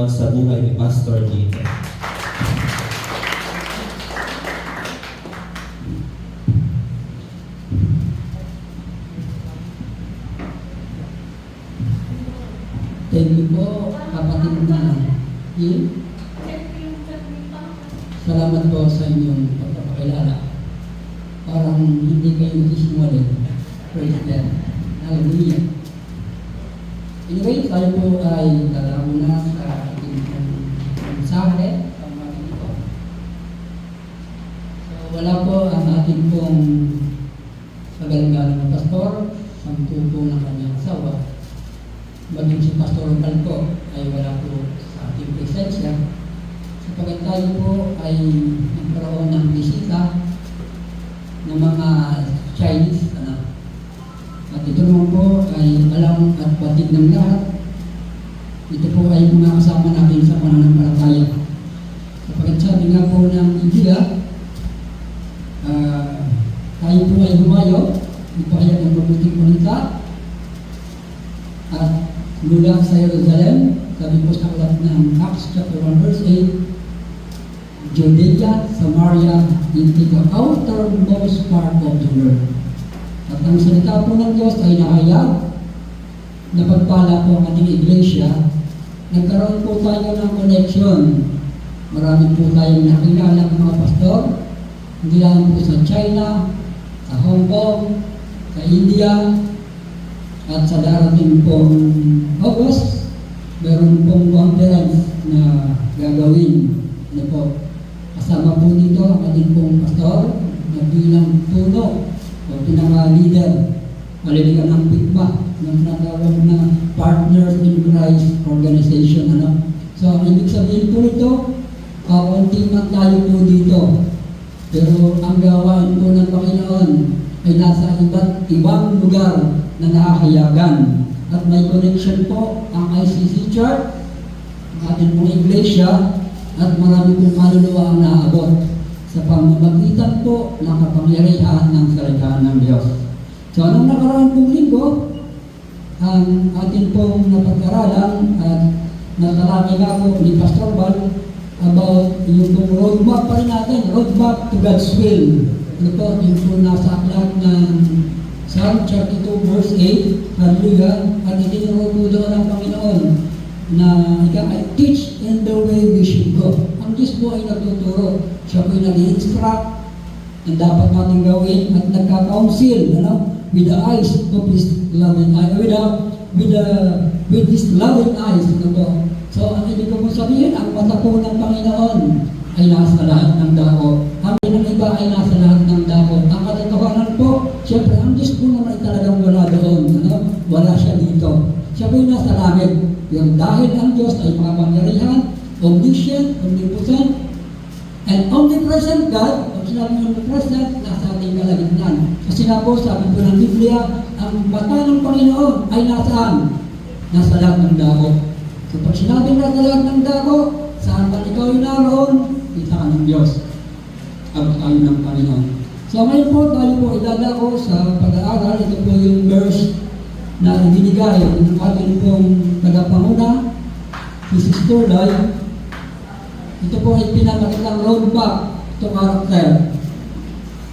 Panginoon sa buhay ni Pastor dito. Thank you po, kapatid na Gil. Salamat po sa inyong pagpapakilala. Parang hindi kayo nagsisimulin. Praise God. Hallelujah. Anyway, tayo po ay dadako na sa ating mensahe sa mga ito. So, wala po ang ating pong pagaling-galing ng pastor, sampu po ng kanyang asawa. Maging si Pastor Balco ay wala po sa ating presensya. Sapagkat tayo po ay nagkaroon ng bisita ng mga Chinese anak. At ito naman po ay alam at batid ng lahat. Ito po ay mga kasama natin sa pananampalataya. Sapagkat sabi nga po ng Biblia, tayo po ay humayo, ipahayag ng mabuting balita, at mula sa Jerusalem, sabi po sa aklat ng Acts chapter 1 verse 8, Judea, Samaria, into the outermost part of the world. At ang salita po ng Diyos ay nahayag, napagpala po ang ating iglesia, nagkaroon po tayo ng connection. Marami po tayong nakilala ng mga pastor, hindi lang po sa China, sa Hong Kong, sa India, at sa darating pong August, meron pong conference na gagawin. Ano po? Kasama po dito ang ating pong pastor na bilang puno o pinaka-leader, maliligan ng PICMA, ng natawag na Partners in Christ Organization. Ano? So, ang ibig sabihin po ito, kaunti man tayo po dito. Pero ang gawain po ng Panginoon ay nasa ibang lugar na nakahayagan. At may connection po ang ICC Church, ang ating pong iglesia, at marami pong kaluluwa ang naabot sa pamamagitan po ng kapangyarihan ng salita ng Diyos. So, anong nakaraan pong linggo, ang ating pong napag-aralan at natalakay nga po ni Pastor Val about yung pong roadmap pa rin natin, roadmap to God's will. Ito po, yung po nasa aklat ng Psalm chapter 2 verse 8, hallelujah, at itinuro po doon ng Panginoon na I teach in the way we should go. Ang Diyos po ay nagtuturo. Siya po ay nag-i-instruct ang dapat natin gawin at nagka-counsel, with the eyes of His loving eyes, with His loving eyes. So, ang ibig ko sabihin, ang mata po ng Panginoon ay nasa lahat ng dako. Ang ng iba ay nasa lahat ng dako. Ang katotohanan po, siyempre, ang Diyos po naman ay talagang wala doon. Wala siya dito. Siya po ay nasa langit. Yung dahil ang Diyos ay makapangyarihan, omniscient, omnipotent, and omnipresent God, o sinabi omnipresent, nasa ating kalagitnaan. Kasi nga po, sabi po ng Biblia, ang mata ng Panginoon ay nasaan? Nasa lahat ng dako. So pag sinabi nasa lahat ng dako, saan man ikaw ay naroon, kita ka ng Diyos. At tayo ng Panginoon. So ngayon po, tayo po idadako sa pag-aaral. Ito po yung verse na ibinigay ng ating pong tagapanguna, si Sister Lai. Ito po ay pinapakitang roadmap to character.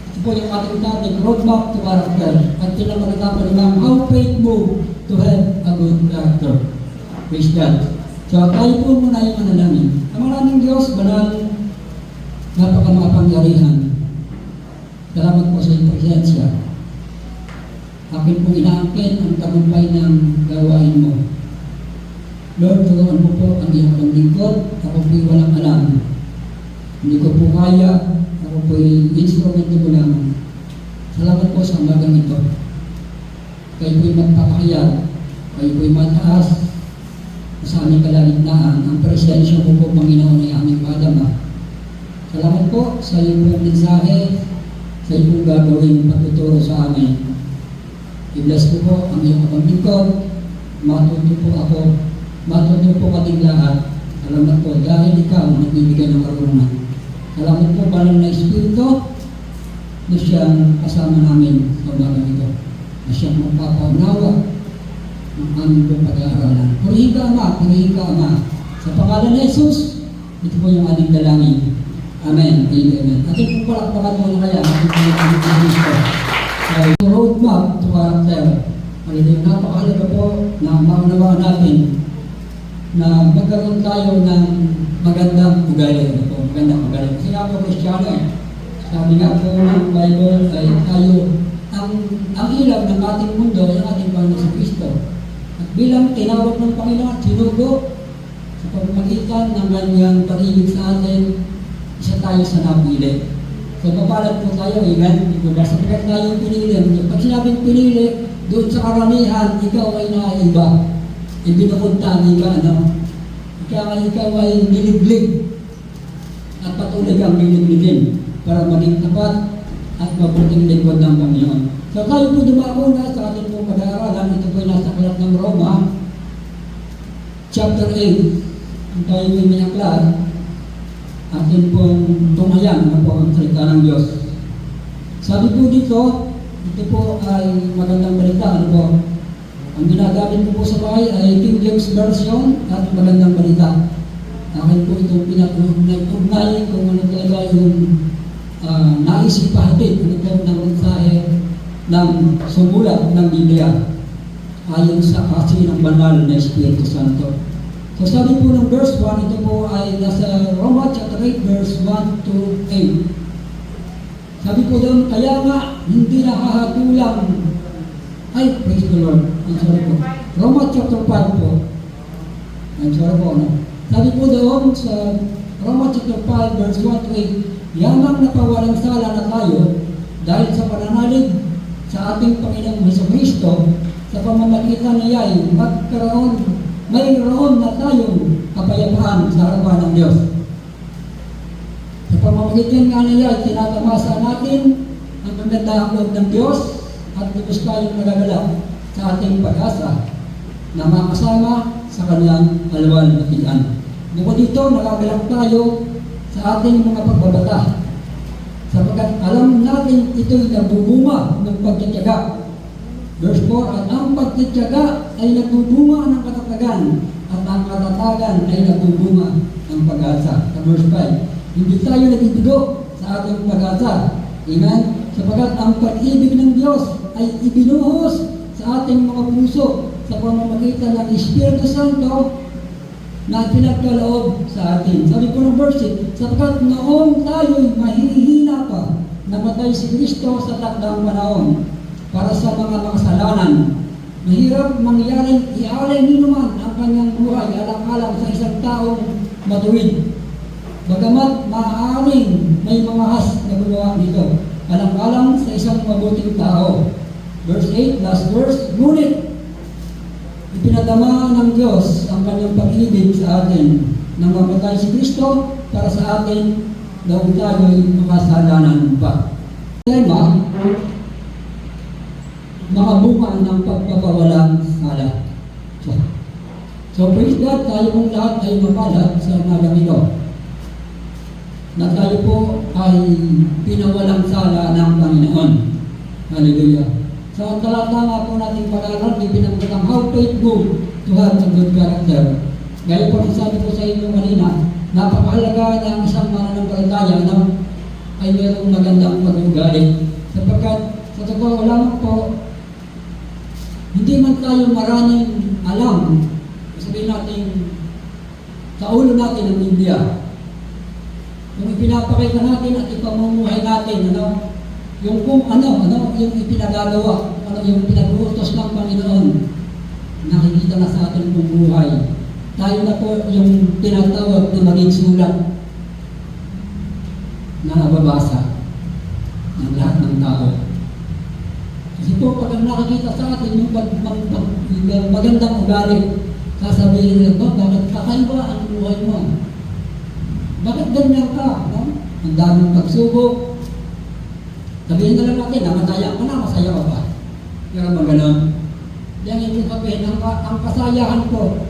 Ito po yung ating topic, roadmap to character. At pinapakitang po naman how faith move to have a good character. Praise God. So tayo po muna yung manalangin. Ang maraming Diyos, banal, napakamapangyarihan. Salamat po sa iyong presensya. Akin pong inaangkin ang tagumpay ng gawain mo. Lord, tulungan mo po ang iyong panglingkod. Ako po'y walang alam. Hindi ko po kaya. Ako po'y instrumento ko lang. Salamat po sa umagang ito. Kayo po'y magpapahayag. Kayo po'y mataas sa aming kalagitnaan. Ang presensya ko po, Panginoon, ay aming madama. Salamat po sa iyong pong mensahe, sa iyong gagawin patuturo sa amin. I-bless ko po ang iyong kapaglingkod. Matuto po ako. Matuto po kating lahat. Salamat po dahil ikaw ang nagbibigay ng karunungan. Salamat po banal na Espiritu na siyang kasama namin sa umagang ito. Na siyang magpapaunawa ng aming pong pag-aaralan. Purihin ka, Ama. Purihin ka, Ama. Sa pangalan ni Jesus, ito po yung ating dalangin. Amen. Amen. Ating po palakpakan muna kaya ating Panginoon Kristo. So, roadmap to character. Hallelujah. Napakahalaga po na maunawaan natin na magkaroon tayo ng magandang ugali. Magandang ugali. Kasi nga po Kristiyano sabi nga po ng Bible ay tayo, ang ilaw ng ating mundo ay ang ating Panginoon sa Kristo. At bilang tinawag ng Panginoon, sinugo sa pamamagitan ng kanyang pag-ibig sa atin, isa tayo sa napili. So, papalat po tayo, amen? Sa pagkat tayo pinili. Pag sinabing pinili, doon sa karamihan, ikaw ay naiba. Ibinukod tangi ka, ano? Kaya ikaw ay niliglig at patuloy kang niligligin para maging tapat at mabuting lingkod ng Panginoon. So, tayo po dumako na sa ating pong pag-aaralan. Ito po ay nasa aklat ng Roma, chapter 8. Kung tayo po may aklat, atin pong tumayan na po ang salita ng Diyos. Sabi po dito, ito po ay magandang balita. Ano po? Ang ginagamit ko po sa bahay ay King James Version at magandang balita. Akin po itong pinag-ugnay kung ano talaga yung naisip pahatid ano po ng mensahe ng sumulat ng Biblia ayon sa kasi ng banal na Espiritu Santo. So sabi po ng verse 1, ito po ay nasa Roma chapter 8 verse 1 to 8. Sabi po doon, kaya nga hindi nakahatulang, ay praise the Lord, I'm sorry po. Roma chapter 5 po. I'm sorry po, no? Sabi po doon sa Roma chapter 5 verse 1 to 8, yamang napawalang sala na tayo dahil sa pananalig sa ating Panginoong Jesucristo sa pamamagitan niya ay mayroon na tayong kapayapaan sa harapan ng Diyos. Sa pamamagitan nga niya ay tinatamasa natin ang magandang loob ng Diyos at lubos tayong nagagalak sa ating pag-asa na makasama sa kanyang kaluwalhatian. Bukod dito, nagagalak tayo sa ating mga pagbabata sapagkat alam natin ito'y nabubunga ng pagtitiyaga. Verse 4, at ang pagtitiyaga ay nagbubunga ng katatagan at ang katatagan ay nagbubunga ng pag-asa. Sa verse 5, hindi tayo nagibigo sa ating pag-asa. Amen? Sapagkat ang pag-ibig ng Diyos ay ibinuhos sa ating mga puso sa pamamagitan ng Espiritu Santo na pinagkaloob sa atin. Sabi po ng verse 8, sapagkat noong tayo'y mahihina pa, namatay si Kristo sa takdang panahon para sa mga makasalanan. Mahirap mangyaring ialay ninuman ang kanyang buhay alang-alang sa isang taong matuwid. Bagamat maaaring may mga has na gumawa nito, alang-alang sa isang mabuting tao. Verse 8, last verse, ngunit ipinadama ng Diyos ang kanyang pag-ibig sa atin nang mamatay si Kristo para sa atin noong tayo'y makasalanan pa. Tema, mga bunga ng pagpapawalang sala. So praise God, tayo pong lahat ay makalat sa umagang ito na tayo po ay pinawalang sala ng Panginoon. Hallelujah. So ang talata nga po nating pag-aaral, ipinagkatang how faithful to have a good character. Gaya po sabi ko sa inyo kanina, napakahalaga na ang isang mananampalataya na ay mayroong magandang pag-uugali. Sapagkat sa totoo lamang po, hindi man tayo maraming alam, sabihin natin, sa ulo natin ng Biblia. Kung ipinapakita natin at ipamumuhay natin, yung kung yung ipinagagawa, yung pinag-uutos ng Panginoon, nakikita na sa ating buhay. Tayo na po yung tinatawag na maging sulat na nababasa ng lahat ng tao. Kasi po, pag nakikita sa atin yung magandang ugali, sasabihin nila, bakit kakaiba ang buhay mo? Bakit ganyan ka? No? Ang daming pagsubok. Sabihin na lang natin, namataya ka na, masaya ka ba? Pero maganon. Diyan yung sabihin, ang kasayahan ko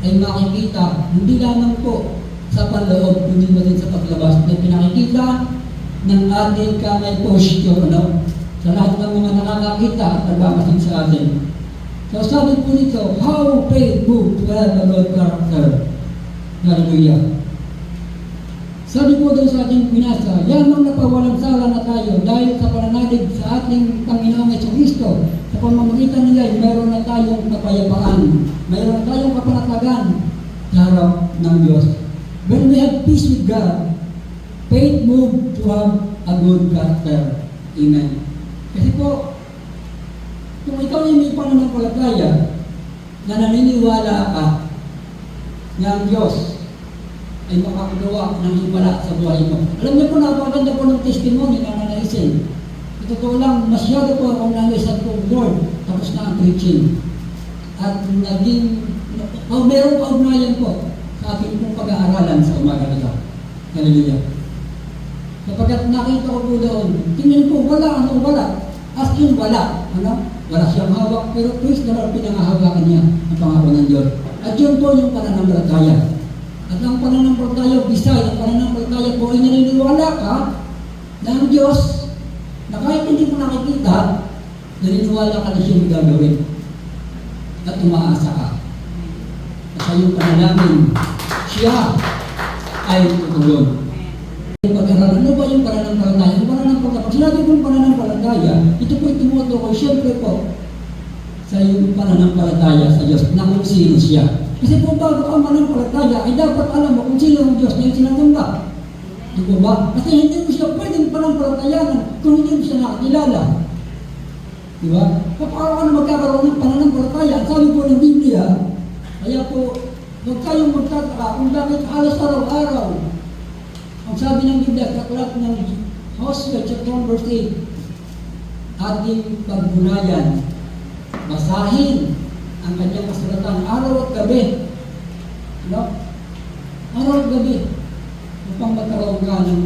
ay makikita, hindi lamang po sa panloob, hindi mo din sa paglabas, na pinakikita ng ating kamay posture, sa lahat ng mga nakakakita at nagmamasin sa atin. So sabi po nito, how faithful to have a good character. Hallelujah. Sabi po doon sa ating binasa, yamang napawalang sala na tayo dahil sa pananalig sa ating Panginoong Jesucristo. Sa pamamagitan niya ay mayroon na tayong kapayapaan, mayroon na tayong kapanatagan sa harap ng Diyos. When we have peace with God, faith move to have a good character. Amen. Kasi po, kung ikaw ay may pananampalataya na naniniwala ka na ang Diyos ay makakagawa ng himala sa buhay mo. Alam niyo po, napakaganda po ng testimony na nanaisin. Totoo lang, masyado po akong nanaisan po, Lord, tapos na ang preaching. At naging, mayroong kaugnayan po sa ating pong pag-aaralan sa umaga nito. Hallelujah. Kapag nakita ko po doon, tingin po, wala, wala. As in, wala. Wala siyang hawak, pero praise the Lord, pinangahawakan niya ang pangako ng Diyos. At yun po yung pananampalataya. At ang pananampalataya, Bisay, ang pananampalataya po ay naniniwala ka na ang Diyos, na kahit hindi mo nakikita, naniniwala ka na siya gagawin. At umaasa ka. At sa iyong panalangin, siya ay tutulong. Pag-aralan, ano ba yung pananampalataya? Yung pananampalataya, pag sinabi kong pananampalataya, ito po itinutukoy, siyempre po, sa iyong pananampalataya sa Diyos, na kung sino siya. Kasi kung bago ka mananampalataya, ay dapat alam mo kung sino ang Diyos na yung sinasamba. Di ba ba? Kasi hindi mo siya pwedeng pananampalatayanan kung hindi mo siya nakakilala. Di ba? Paano ka na magkakaroon ng pananampalataya? Ang sabi po ng Biblia, kaya po, huwag kayong magtataka kung bakit halos araw-araw. Ang sabi ng Biblia sa aklat ng Hosea chapter 1 verse 8, ating pagbunayan, basahin ang kanyang kasulatan araw at gabi. Araw at gabi upang magkaroon ka ng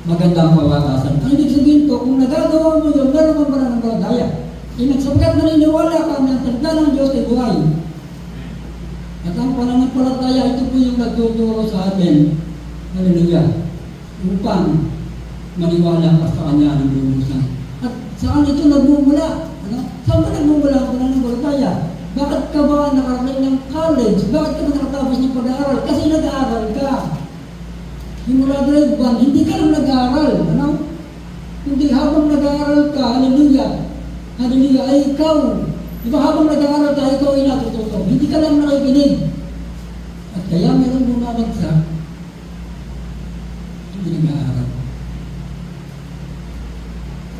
magandang pawakasan. Ang ibig sabihin ko, kung nagagawa mo yun, meron kang pananampalataya. Sapagkat naniniwala ka na ang salita ng Diyos ay buhay. At ang pananampalataya, ito po yung nagtuturo sa atin. Hallelujah. Upang maniwala ka sa Kanya ng lulusan. At saan ito nagmumula? Saan ba nagmumula ang pananampalataya? Bakit ka ba nakarating ng college? Bakit ka ba nakatapos ng pag-aaral? Kasi nag-aaral ka. Simula grade 1, hindi ka lang nag-aaral. Hindi habang nag-aaral ka, hallelujah. Hallelujah, ay ikaw. Di ba habang nag-aaral ka, ikaw ay natututo. Hindi ka lang nakikinig. At kaya meron bumabagsak, hindi nag-aaral.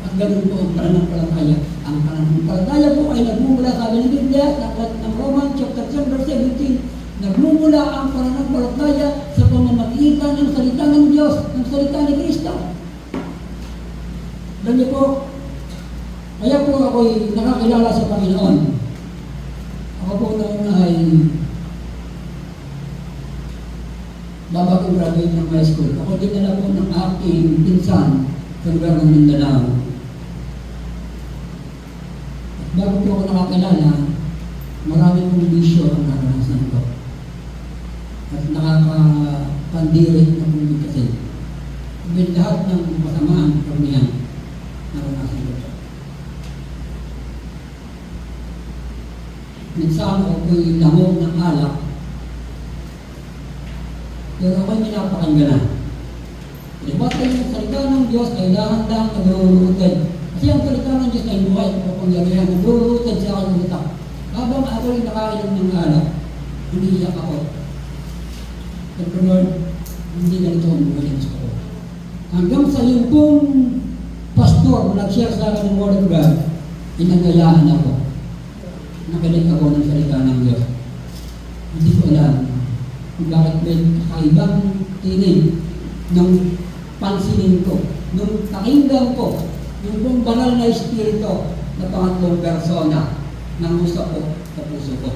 At ganun po ang pananampalataya. Ang pananampalataya po ay nagmumula sa amin ng Biblia, ng Romans chapter 10 verse 17. Nagmumula ang pananampalataya sa pamamagitan ng salita ng Diyos, ng salita ni Kristo. Ganyan po, kaya po ako'y nakakilala sa Panginoon. Ako po noon ay bago graduate ng high school. Ako dinala po ng aking pinsan sa lugar ng Mindanao. At bago po ako nakakilala, marami pong bisyo ang naranasan ko. At nakakapandiri na pong kasi. Ibig lahat ng kasamaan karamihan naranasan ko. Minsan ako po'y lamog ng alak. Pero ako'y pinapakinggan. Lipat kayo ng salita ng Diyos ay dahan-dahang nagrurutid. Kasi ang salita ng Diyos ay buhay at kapangyarihan, nagrurutid sa aking utak. Habang ako'y nakainom ng alak, umiiyak ako. Pero Lord, hindi ganito ang buhay ng gusto ko. Hanggang sa yung pong pastor na nag-share sa akin ng Word of God, inagayahan ako. Nakinig ako ng salita ng Diyos. Hindi ko alam kung bakit may kakaibang tinig ng pansinin ko, nung pakinggan ko, yung pong banal na espiritu na pangatlong persona ng usap ko sa puso ko.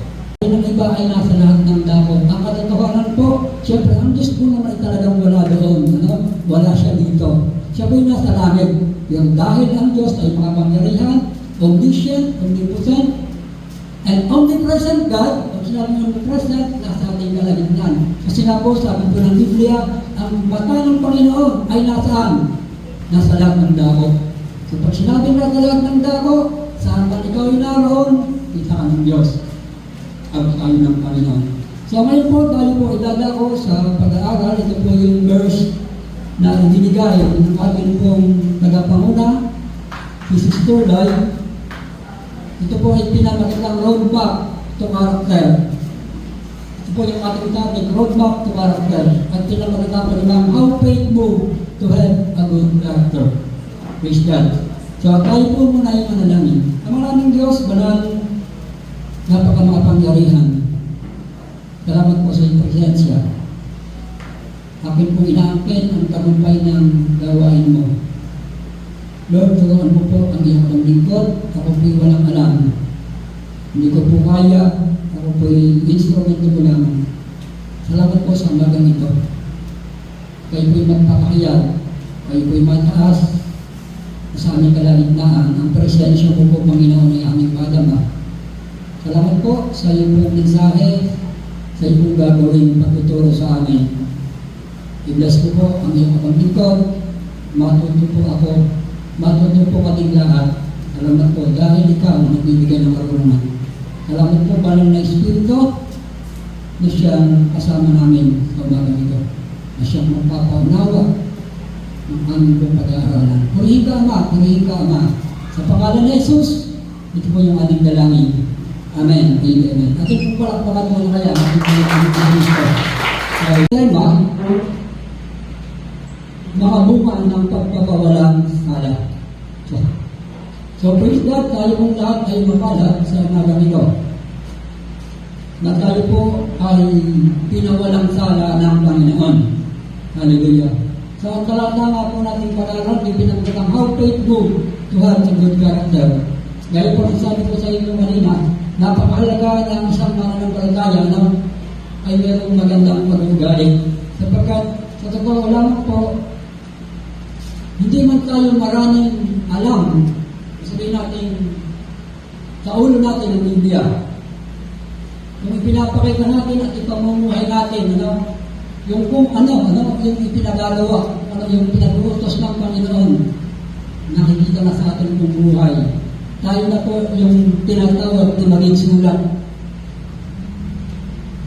Ang iba ay nasa lahat ng dako. Ang katotohanan po, siyempre ang Diyos po naman ay talagang wala doon. Wala siya dito. Siya po ay nasa langit. Pero dahil ang Diyos ay makapangyarihan, omniscient, omnipotent, and omnipresent God, pag sinabi ng omnipresent, nasa ating kalagitnaan. Kasi nga po, sabi po ng Biblia, ang mata ng Panginoon ay nasaan? Nasa lahat ng dako. So pag sinabi nasa lahat ng dako, saan ba ikaw ay naroon? Kita ka ng Diyos. Ang kayo ng Panginoon. So ngayon po, tayo po idadako sa pag-aaral. Ito po yung verse na binigay ng ating pong tagapanguna, si Sister Lloyd. Ito po ay pinamagatang roadmap to character. Ito po yung ating topic, roadmap to character. At pinamagatang po ng how faith move to have a good character. Praise God. So tayo po muna yung manalangin. Ang maraming Diyos, banal, napakamapangyarihan. Salamat po sa iyong presensya. Akin pong inaangkin ang tagumpay ng gawain mo. Lord, turuan mo po ang iyong lingkod. Ako po'y walang alam. Hindi ko po kaya. Ako po'y instrumento mo lang. Salamat po sa umagang ito. Kayo po'y magpapakiyag. Kayo po'y mataas. Sa aming kalagitnaan, ang presensya mo po, Panginoon, ay aming madama. Salamat po sa iyong pong mensahe, sa iyong gagawin pagtuturo sa amin. I-bless ko po ang iyong kapamilkod. Matuto po ako. Matuto po kating lahat. Salamat po dahil ikaw ang nagbibigay ng karunungan. Salamat po banal na Espiritu na siyang kasama namin sa umagang ito. Na siyang magpapaunawa ng aming pong pag-aaralan. Purihin ka, Ama. Purihin ka, Ama. Sa pangalan ni Jesus, ito po yung ating dalangin. Amen. Amen. At ito po palakpakan mo na kaya ang ating Kristo. Tema, makabukan ng pagpapawalang sala. So praise God, tayo pong lahat ay mapalad sa umagang ito. Na tayo po ay pinawalang sala ng Panginoon. Hallelujah. So ang talata nga po natin pag-aaral, pinagkatang how faith move to have a good character. Gaya po sabi ko sa inyo kanina, napakahalaga ng isang mananampalataya na ay mayroong magandang pag-uugali. Sapagkat sa totoo lang po, hindi man tayo maraming alam, sabihin natin, sa ulo natin ng Biblia. Kung ipinapakita natin at ipamumuhay natin, yung kung yung ipinagagawa, yung pinag-uutos ng Panginoon, nakikita na sa ating buhay. Tayo na po yung tinatawag na maging sulat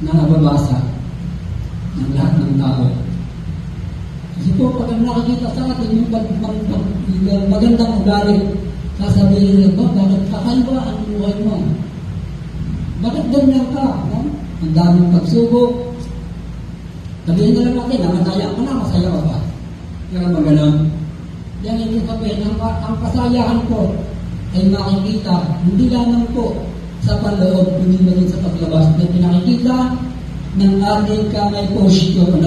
na nababasa ng lahat ng tao. Kasi po, pag nakikita sa atin yung magandang ugali, sasabihin nila, bakit kakaiba ang buhay mo? Bakit ganyan ka? No? Ang daming pagsubok. Sabihin na lang natin, masaya ka na, masaya ka ba? Kaya magalang. Yan yung sabihin, ang kasayahan ko ay makikita, hindi lamang po sa panloob, hindi maging sa paglabas, na pinakikita ng ating kamay posture,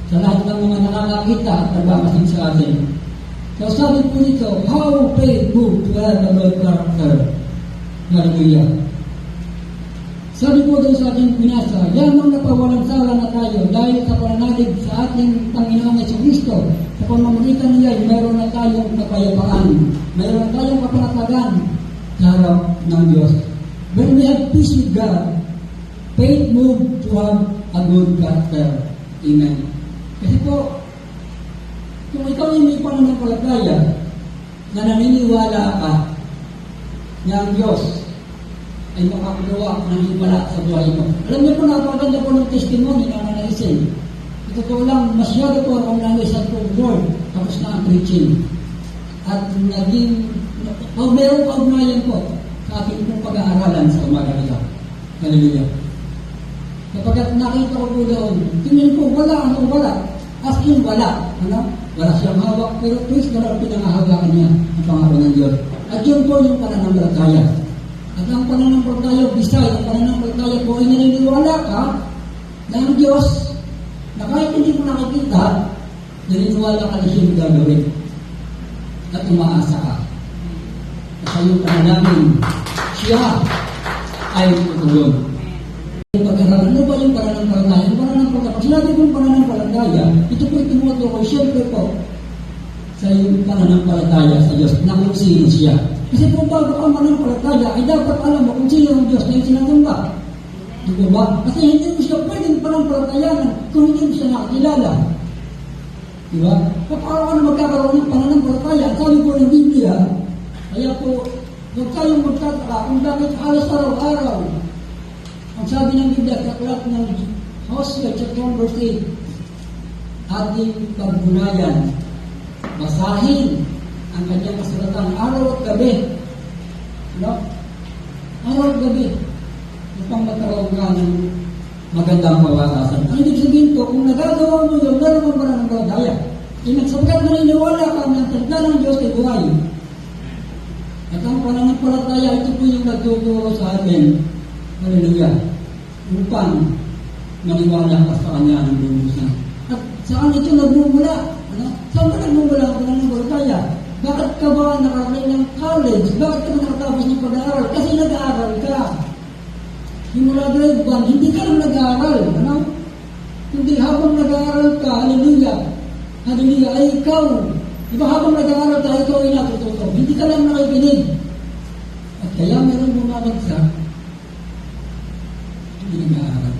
sa lahat ng mga nakakakita at nagmamasin sa atin. So sabi po nito, how faith move to have a good character. Hallelujah. Sabi po doon sa ating binasa, yamang napawalang sala na tayo dahil sa pananalig sa ating Panginoong Jesucristo. Sa pamamagitan niya, mayroon na tayong kapayapaan. Mayroon na tayong kapanatagan sa harap ng Diyos. When we have peace with God, faith move to have a good character. Amen. Kasi po, kung ikaw ay may pananampalataya na naniniwala ka na ang Diyos ay makakagawa ng himala sa buhay mo. Alam niyo po, napakaganda po ng testimony na nanaisin. Ito po lang, masyado po akong nanaisan po Lord, tapos na ang preaching. At naging, mayroong kaugnayan po sa ating pong pag-aaralan sa umaga nito. Hallelujah. Kapag nakita ko po doon, tingin ko, wala. As in, wala. Wala siyang hawak, pero please, wala pinangahawakan niya ang pangako ng Diyos. At yun po yung pananampalataya. At ang pananampalataya, bisay, ang pananampalataya po ay naniniwala ka na ang Diyos, na kahit hindi mo nakikita, naniniwala ka na siyang gagawin. At umaasa ka. At sa iyong pananamin, siya ay tutulong. Pag-aralan, ano ba yung pananampalataya? Yung pananampalataya, pag sinabi kong pananampalataya, ito po itumutukoy, siyempre po, sa iyong pananampalataya sa Diyos, na kung sino siya. Kasi kung bago ka mananampalataya, ay dapat alam mo kung sino ang Diyos na yung sinatamba. Di ba? Kasi hindi mo siya pwedeng pananampalatayanan kung hindi mo siya nakakilala. Di ba? Paano ka na magkakaroon ng pananampalataya? Sabi po ng Biblia, kaya po, huwag tayong magtataka kung bakit halos araw-araw Ang sabi ng Biblia, kaklat ng Hosea chapter verse 8, ating pagbunayan, basahin ang kanyang kasulatan araw at gabi. No? Araw at gabi. Upang magkaroon ka ng magandang kawasasan. Ang ibig sabihin ko, kung nagagawa mo yun, meron mo pala ng palataya. Sapagkat naniniwala ka ng salita ng Diyos ay buhay. At ang pananampalataya, ito po yung nagtuturo sa atin. Hallelujah. Upang maniwala ka sa kanya ng lumusan. At saan ito nagmumula? Ano? Saan ba nagmumula ang pananampalataya? Bakit ka ba nakarating ng college? Bakit ka ba nakatapos ng pag-aaral? Kasi nag-aaral ka. Simula grade 1, hindi ka lang nag-aaral. Ano? Hindi habang nag-aaral ka, hallelujah. Hallelujah, ay ikaw. Diba habang nag-aaral ka, ikaw ay natututo. Hindi ka lang nakikinig. At kaya meron bumabagsak, hindi nag-aaral.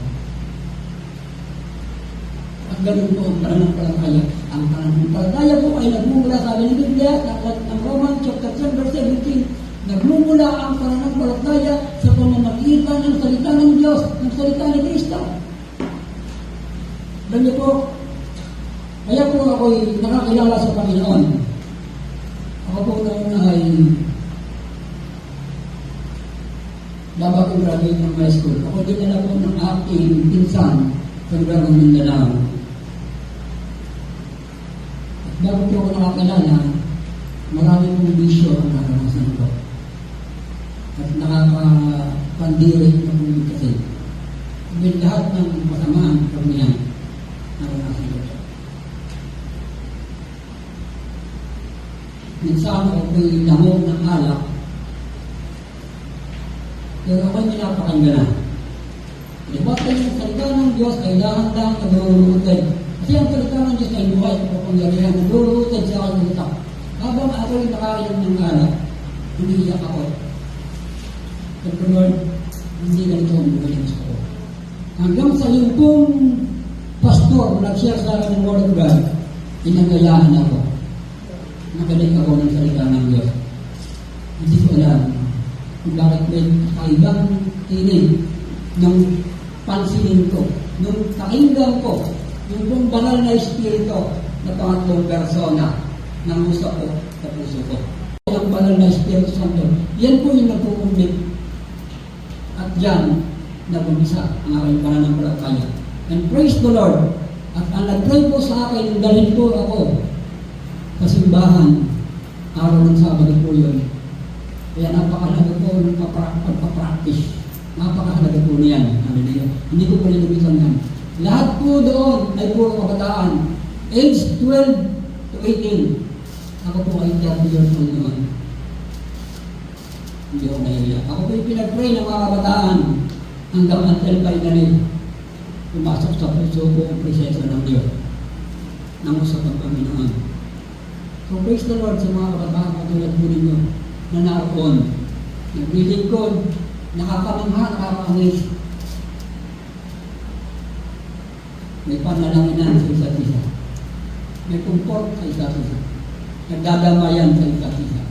At ganun po ang pananampalataya. Ang pananampalataya po ay nagmumula sa amin ng Biblia, ng Roman chapter 10 verse 17. Nagmumula ang pananampalataya sa pamamagitan ng salita ng Diyos, ng salita ni Kristo. Ganyan po, kaya po ako'y nakakilala sa Panginoon. Ako po noon ay bago ko graduate ng high school. Ako din alam po ng aking pinsan sa lugar ng Mindanao. At bago po ako nakakilala, marami pong bisyo ang naranasan ko. At nakakapandiri na po kasi. Sabihin lahat ng masamaan kami yan naranasan ko. Minsan ako po'y damog ng alak. Pero ako'y minapakinggan na. Diba yung salita ng Diyos ay dahan-dahan nagluluted. Kasi ang salita ng Diyos ay buhay at kapangyarihan. Nagluluted sa aking utak. Habang ako'y nakainom ng alak, umiiyak ako. Pero Lord, hindi ganito ang buhay ng gusto ko. Hanggang sa yung pong pastor nag-share sa akin ng Word of God, inagayahan ako. Nakalig ako ng salita ng Diyos. Hindi ko alam kung bakit may kaibang tinig ng pansinin ko, nung pakinggan ko, yung pong banal na espiritu na pangatlong persona ng usap ko sa puso ko. Ang banal na Espiritu Santo, yan po yung nagpupundik. At yan, nag-umpisa ang aking pananampalataya. And praise the Lord. At ang nag-pray po sa akin, dalhin po ako sa simbahan, araw ng Sabado po yun. Kaya napakahalaga po ng pagpapractice. Napakahalaga po niyan. Hindi ko po nilubisan yan. Lahat po doon ay puro kabataan. Age 12 to 18. Ako po ay 30 years old naman. Hindi ako nahiya. Ako po yung pinag-pray ng mga kabataan hanggang until finally pumasok sa puso ko ang presensya ng Diyos. Nangusap ang Panginoon. So praise the Lord sa mga kabataan katulad po ninyo na naroon. Naglilingkod, nakakamangha, nakakangis. May panalangin sa isa't isa. May comfort sa isa't isa. Nagdadamayan sa isa't isa.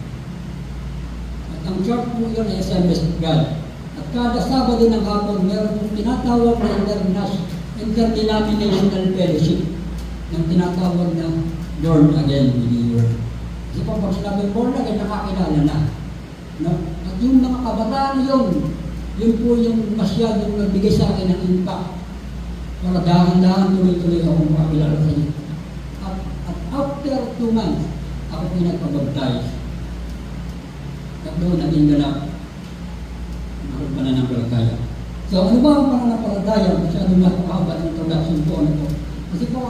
At ang church po yun ay Assemblies of God. At kada Sabado ng hapon, meron pong tinatawag na interdenominational fellowship ng tinatawag na born again believer. Kasi pag sinabi born again, nakakilala na. No? At yung mga kabataan yun po yung masyadong nagbigay sa akin ng impact. Para dahan-dahan tuloy-tuloy akong makakilala sa inyo. At after 2 months, ako po nagpabaptize. At doon naging ganap ang pananampalataya. So ano ba ang pananampalataya? Masyadong napakahaba ng introduction po na po. Kasi po,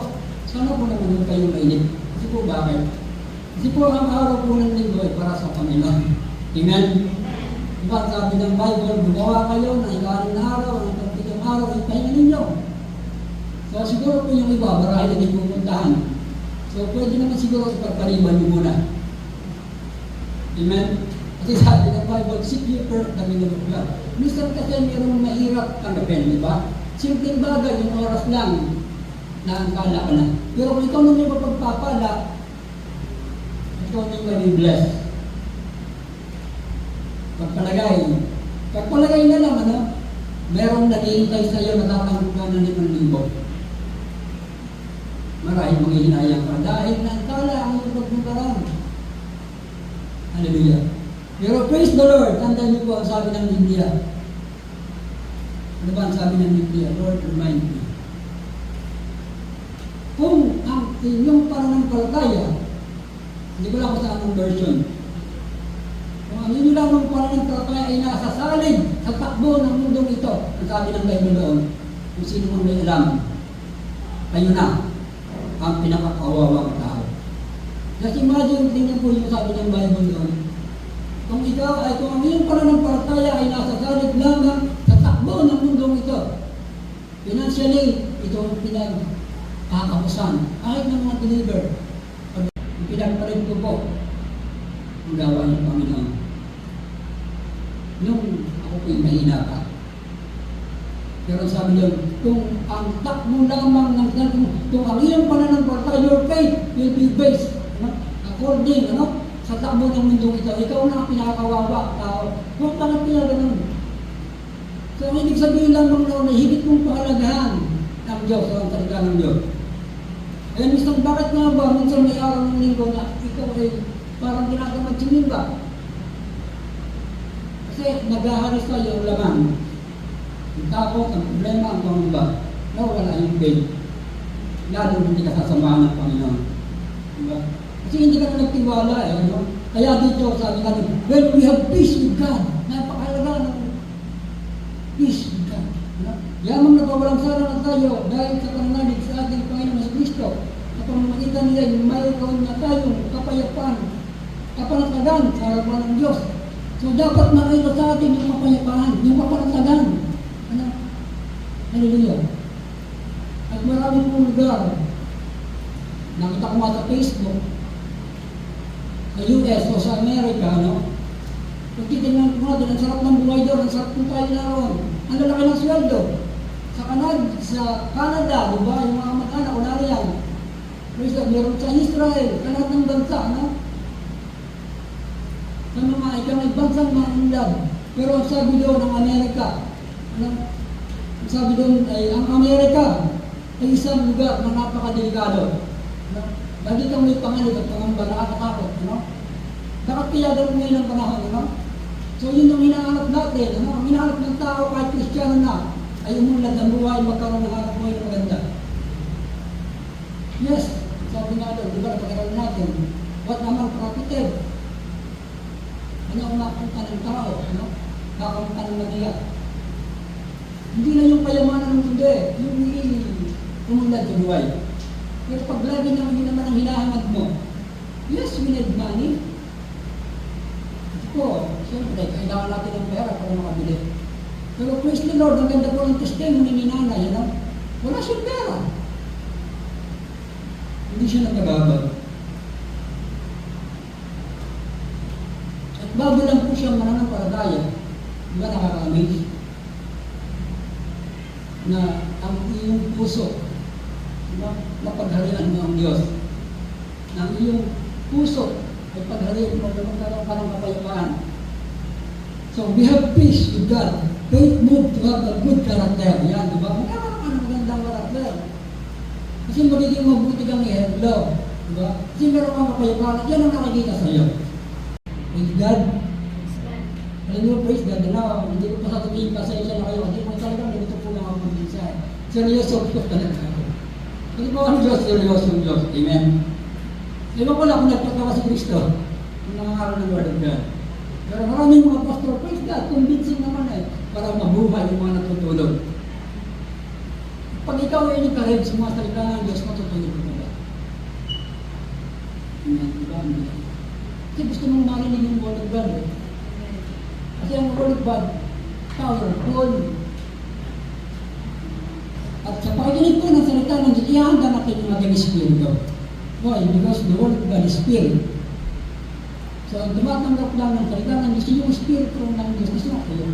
sana po naman yung kayong mainit. Kasi po bakit? Kasi po ang araw po ng linggo ay para sa Panginoon. Amen? Diba sabi ng Bible, gumawa kayo ng ikaling na araw, ng pagpitong araw, ay pahinga ninyo. So siguro po yung iba, marahil na pupuntahan. So pwede naman siguro ipagpaliban nyo muna. Amen? Kasi sabi ng Bible, seek ye first the kingdom of God. Minsan kasi mayroong mahirap tanggapin, di ba? Simpleng bagay, yung oras lang, naangkala ka na. Pero kung ikaw nung may mapagpapala, ikaw nung may bless. Pagpalagay na lang, ano? merong naghihintay sa iyo na tatanggap ka ng 5,000. Marahil manghihinayang ka dahil naantala ang iyong pagpuntaran. Hallelujah. Pero praise the Lord, tandaan niyo po ang sabi ng Biblia. Ano ba ang sabi ng Biblia? Lord, remind me. Kung ang inyong pananampalataya, hindi ko lang kung saan ang version, kung ang inyong lamang pananampalataya ay nasasalig sa takbo ng mundong ito, ang sabi ng Bible doon, kung sino mang may alam, kayo na ang pinakakawawang tao. Just imagine, tingnan po yung sabi ng Bible doon, kung ikaw ay kung ang iyong pananampalataya ay nasasalig lamang sa takbo ng mundong ito, financially, ito ang pinagkakapusan. Kahit ng mga believer, pinagpalit ko po ang gawa ng Panginoon. Nung ako po'y mahina pa. Pero sabi niyo, kung ang takbo lamang ng kung ang iyong pananampalataya, your faith will be based according sa takbo ng mundong ito, ikaw na ang pinakakawawa tao. Huwag ka na pinaganon. So, ang ibig sabihin lamang na may higit mong pahalagahan ng Diyos o ang salita ng Diyos. Eh, minsan, bakit nga ba? Minsan may araw ng linggo na ikaw ay parang ginagamad sinimba. Kasi naghaharis tayo ang laman. Ang takot, ang problema, ang pangamba. Nawala yung faith. Lalo hindi ka sasamahan ng Panginoon. Diba? Kasi hindi ka na nagtiwala Kaya dito sabi natin, when we have peace with God, napakalaga ng peace with God. Yamang napawalang sala na tayo dahil sa pananalig sa ating Panginoon sa Kristo. At kung makita nila, mayroon na tayong kapayapaan, kapanatagan sa harapan ng Diyos. So dapat makita sa atin yung kapayapaan, yung kapanatagan. Hallelujah. At marami pong lugar, nakita ko nga sa Facebook, sa US o sa Amerika, kung titignan ko natin, ang sarap ng buhay doon, ang sarap ng tayo naroon. Ang lalaki ng sweldo. Sa Canada, di ba, yung mga mag-anak, unari yan. Meron sa Israel, lahat ng bansa, sa mga ikang bansang mga unlad. Pero ang sabi doon ng Amerika, ang sabi doon ay, ang Amerika ay isang lugar na napakadelikado. Lagi kang may pangalit at pangamba, nakakatakot, Bakit kaya ganun ngayon ang panahon, So yun ang hinahanap natin, Ang hinahanap ng tao kahit Kristiyano na, ay umunlad ang buhay, magkaroon ng hanap buhay na maganda. Yes, sabi nga doon, di ba napagkaroon natin, what naman profited? Ano ang mapunta ng tao, Nakapunta ng Manila. Hindi na yung kayamanan ng mundo yung umunlad sa buhay. Pero pag lagi naman yun naman ang hinahangad mo, yes, we need money. Ito, siyempre, kailangan natin ng pera para makabili. Pero praise the Lord, ang ganda po ng testimony ni nanay, wala siyang pera. Hindi siya nagkagabag. At bago lang po siyang mananampalataya, di ba nakaka-amaze? Na ang iyong puso, mapagharian mo ang Diyos. Na ang iyong puso ay pagharian mo na magkaroon ka ng kapayapaan. So we have peace with God. Don't move to have a good character. Yan, di ba? Magkakaroon ka ng magandang karakter. Kasi magiging mabuti kang i-hello. Di ba? Kasi meron kang kapayapaan. Yan ang nakikita sa iyo. Praise God. Alam mo, praise God. Hindi ko pa sasabihin pasensya na kayo. Kasi kung talagang ganito po lang ako mag-insa. Seryoso po talaga ako. Kasi po ang Diyos, seryoso ang Diyos. Amen. Ewan ko lang kung nagpatawa si Kristo. Kung nangangaral ng Word of God. Pero maraming mga pastor, praise God, convincing naman para mabuhay yung mga natutulog. Pag ikaw ay nagka-read sa mga salita ng Diyos, matutulog mo ba? Amen. Diba? Kasi gusto mong marinig yung Word of God. Kasi ang Word of God, powerful. At sa pakikinig ko ng salita ng Diyos, ihanda natin yung maging Espiritu. Why? Because the Word of God is Spirit. So, ang tumatanggap lang ng salita ng Diyos, yung Espiritu ng Diyos, gusto na kayo.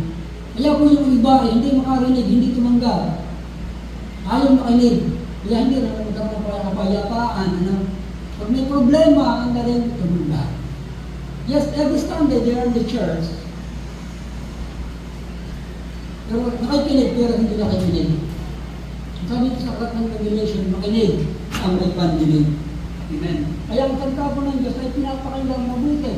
Kaya po yung iba, hindi makarinig, hindi tumanggap. Ayaw makinig. Kaya hindi na magkaroon ng kapayapaan. Pag may problema, ang galing tumulad. Yes, every Sunday they are in the church. Pero nakikinig, pero hindi nakikinig. Sabi sa aklat ng Revelation, makinig ang may pandinig. Amen. Kaya ang salita po ng Diyos ay pinapakailang mabuti.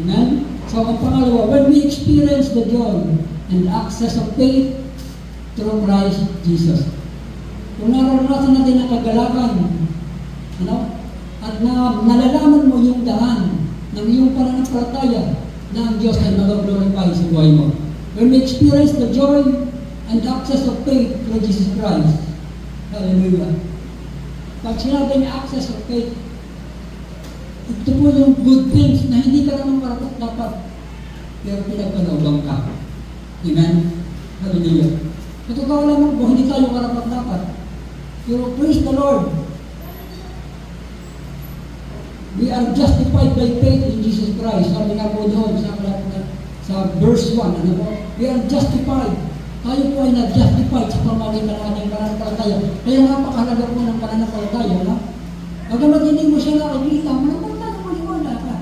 Amen? So ang pangalawa, when we experience the joy and access of faith through Christ Jesus. Kung naranasan natin ang kagalakan, at nalalaman mo yung daan ng iyong pananampalataya na ang Diyos ay mag-glorify sa buhay mo. When we experience the joy and access of faith through Jesus Christ. Hallelujah. Pag sinabi niya access of faith, ito po yung good things na hindi ka naman marapat dapat, pero pinagpanawang ka. Amen? Hallelujah. Matotoo lamang po, hindi tayo marapat dapat. Pero praise the Lord. We are justified by faith in Jesus Christ. Sabi nga po doon sa verse 1, ano po? We are justified. Tayo po ay nag-justified sa pamamagitan ng ating pananampalataya. Kaya napakahalaga po ng pananampalataya, no? Pagkamat hindi mo siya nakikita, maniwala ka.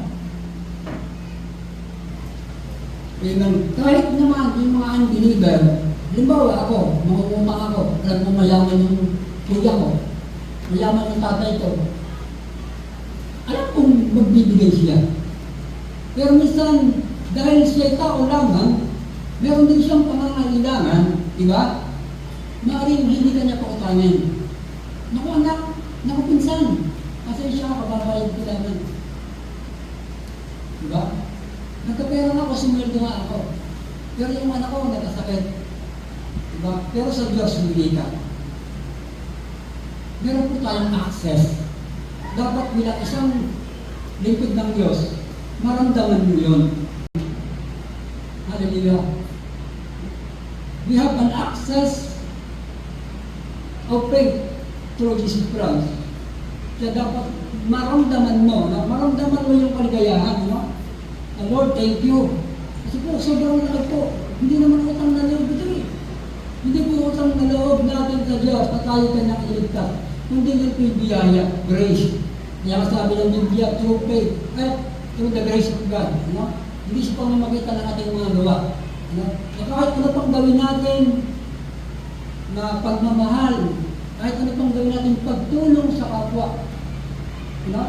Amen. Kahit naman yung mga unbeliever, halimbawa ako, mangungutang ako, alam mo mayaman yung kuya ko, mayaman yung tatay ko. Alam kong magbibigay siya. Pero minsan, dahil siya tao lamang, meron din siyang pangangailangan, di ba? Maaaring hindi ka niya pautangin. Naku anak, naku pinsan, kasi siya kababayad ko lamang. Di ba? Nagkapera ako, sumweldo nga ako. Pero yung anak ko, nagkasakit. Di ba? Pero sa Diyos, hindi ka. Meron po tayong access. Dapat bilang isang lingkod ng Diyos, maramdaman mo yun. Hallelujah. We have an access of faith through Jesus Christ. Kaya dapat maramdaman mo, maramdaman mo yung kaligayahan, no? Lord, thank you. Kasi po, sobrang laki po. Hindi naman utang na loob ito eh. Hindi po utang na loob natin sa Diyos na tayo kanyang iligtas. Kundi yun po yung biyaya, grace. Kaya sabi ng Biblia, through faith, through the grace of God. No? Hindi siya pamamagitan ng ating mga gawa. No? At kahit ano pang gawin natin na pagmamahal, kahit ano pang gawin natin pagtulong sa kapwa. No?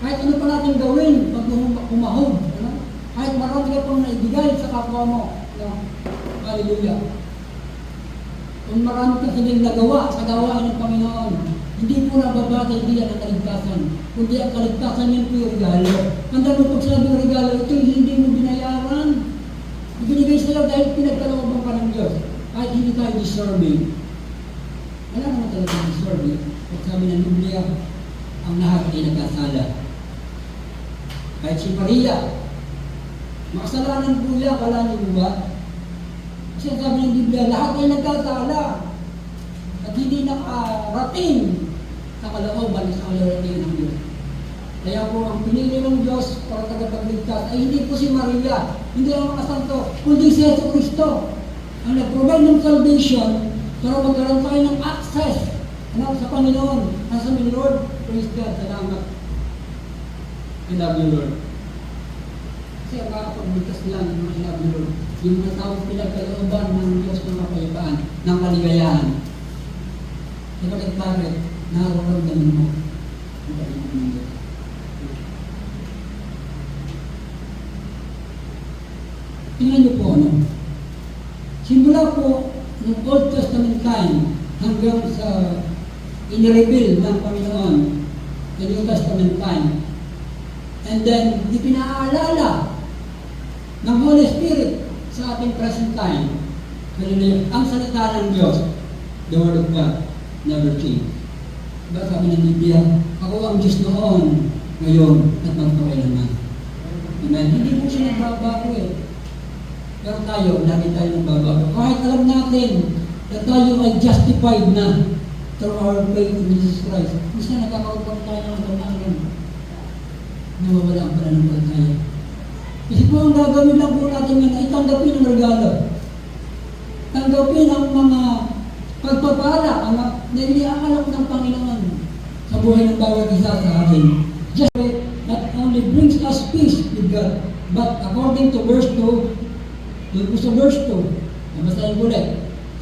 Kahit ano pa natin gawin pag umahog. No? Kahit marami ka pang naibigay sa kapwa mo. No? Hallelujah. Kung marami ka silang nagawa sa gawain ng Panginoon, hindi po nababatay diyan ang kaligtasan. Kundi ang kaligtasan yan po yung regalo. Handa mo pag sinabi ng regalo, ito hindi mo binayaran. Ibinigay sa'yo dahil pinagkalooban ka ng Diyos. Kahit hindi tayo deserving. Wala naman talaga deserving. Pag sabi ng Biblia, ang lahat ay nagkasala. Kahit si Maria, makasalanan po yan, kala niyo ba? Kasi sabi ng Biblia, lahat ay nagkasala. At hindi nakarating sa kalooban sa kalooban ng Diyos. Kaya po ang pinili ng Diyos para tagapagligtas ay hindi po si Maria, hindi ang mga santo, kundi si Yesu Cristo. Ang nag-provide ng salvation para magkaroon tayo ng access sa Panginoon. Nasa mi Lord, praise God, salamat. I love you, Lord. Kasi ang makakapagligtas lang ng mga I love you, Lord. Yung mga taong pinagkalooban ng Diyos ng kapayapaan, ng kaligayahan. Kapag bakit, nararamdaman mo ang Panginoon ng Diyos. Tingnan niyo po, ano? Simula po ng Old Testament time hanggang sa in-reveal ng Panginoon sa New Testament time. And then, ipinaalala ng Holy Spirit sa ating present time. Ang salita ng Diyos, the Word of God, never change. Diba sabi ng Biblia, ako ang Diyos noon, ngayon, at magpakailanman. Amen. Hindi po siya nagbabago eh. Pero tayo, lagi tayo nagbabago. Kahit alam natin na tayo ay justified na through our faith in Jesus Christ. Minsan nagkakaroon pa tayo ng pamahalan. Nawawala ang pananampalataya. Kasi po ang gagawin lang po natin yan ay tanggapin ang regalo. Tanggapin ang mga pagpapala, ang na iniaalok ng Panginoon sa buhay ng bawat isa sa atin. Just that only brings us peace with God. But according to verse 2, yung po sa verse 2, nabasahin ko ulit,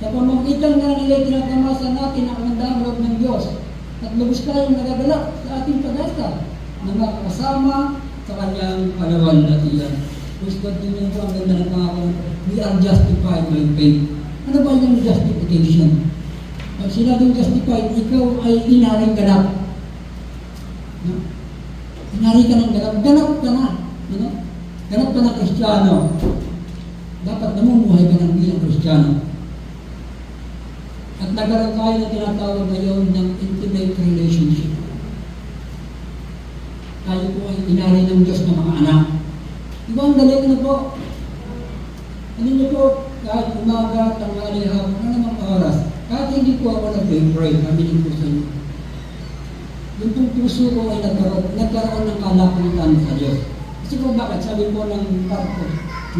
sa pamamagitan nga nila tinatamasa natin ang kamandang loob ng Diyos at lubos tayong nagagalak sa ating pag-asa na makakasama sa kanyang palawan at iyan. Verse 29 po ang ganda ng pangako, we are justified by faith. Ano ba yung justification? Pag sinabing justified, ikaw ay inaring ganap. No? Inari ka ng ganap. Ganap ka na. Ano? Ganap ka na Kristiyano. Dapat namumuhay ka ng bilang Kristiyano. At nagkaroon tayo na tinatawag ngayon ng intimate relationship. Tayo po ay inari ng Diyos ng mga anak. Diba ang galing na po? Ano niyo po, kahit umaga, tanghali, hapon, ano namang oras, kahit hindi po ako nag-pray, kaminin ko sa inyo. Yung pong puso ko ay nagkaroon ng kalapitan sa Diyos. Kasi po bakit? Sabi po ng parko,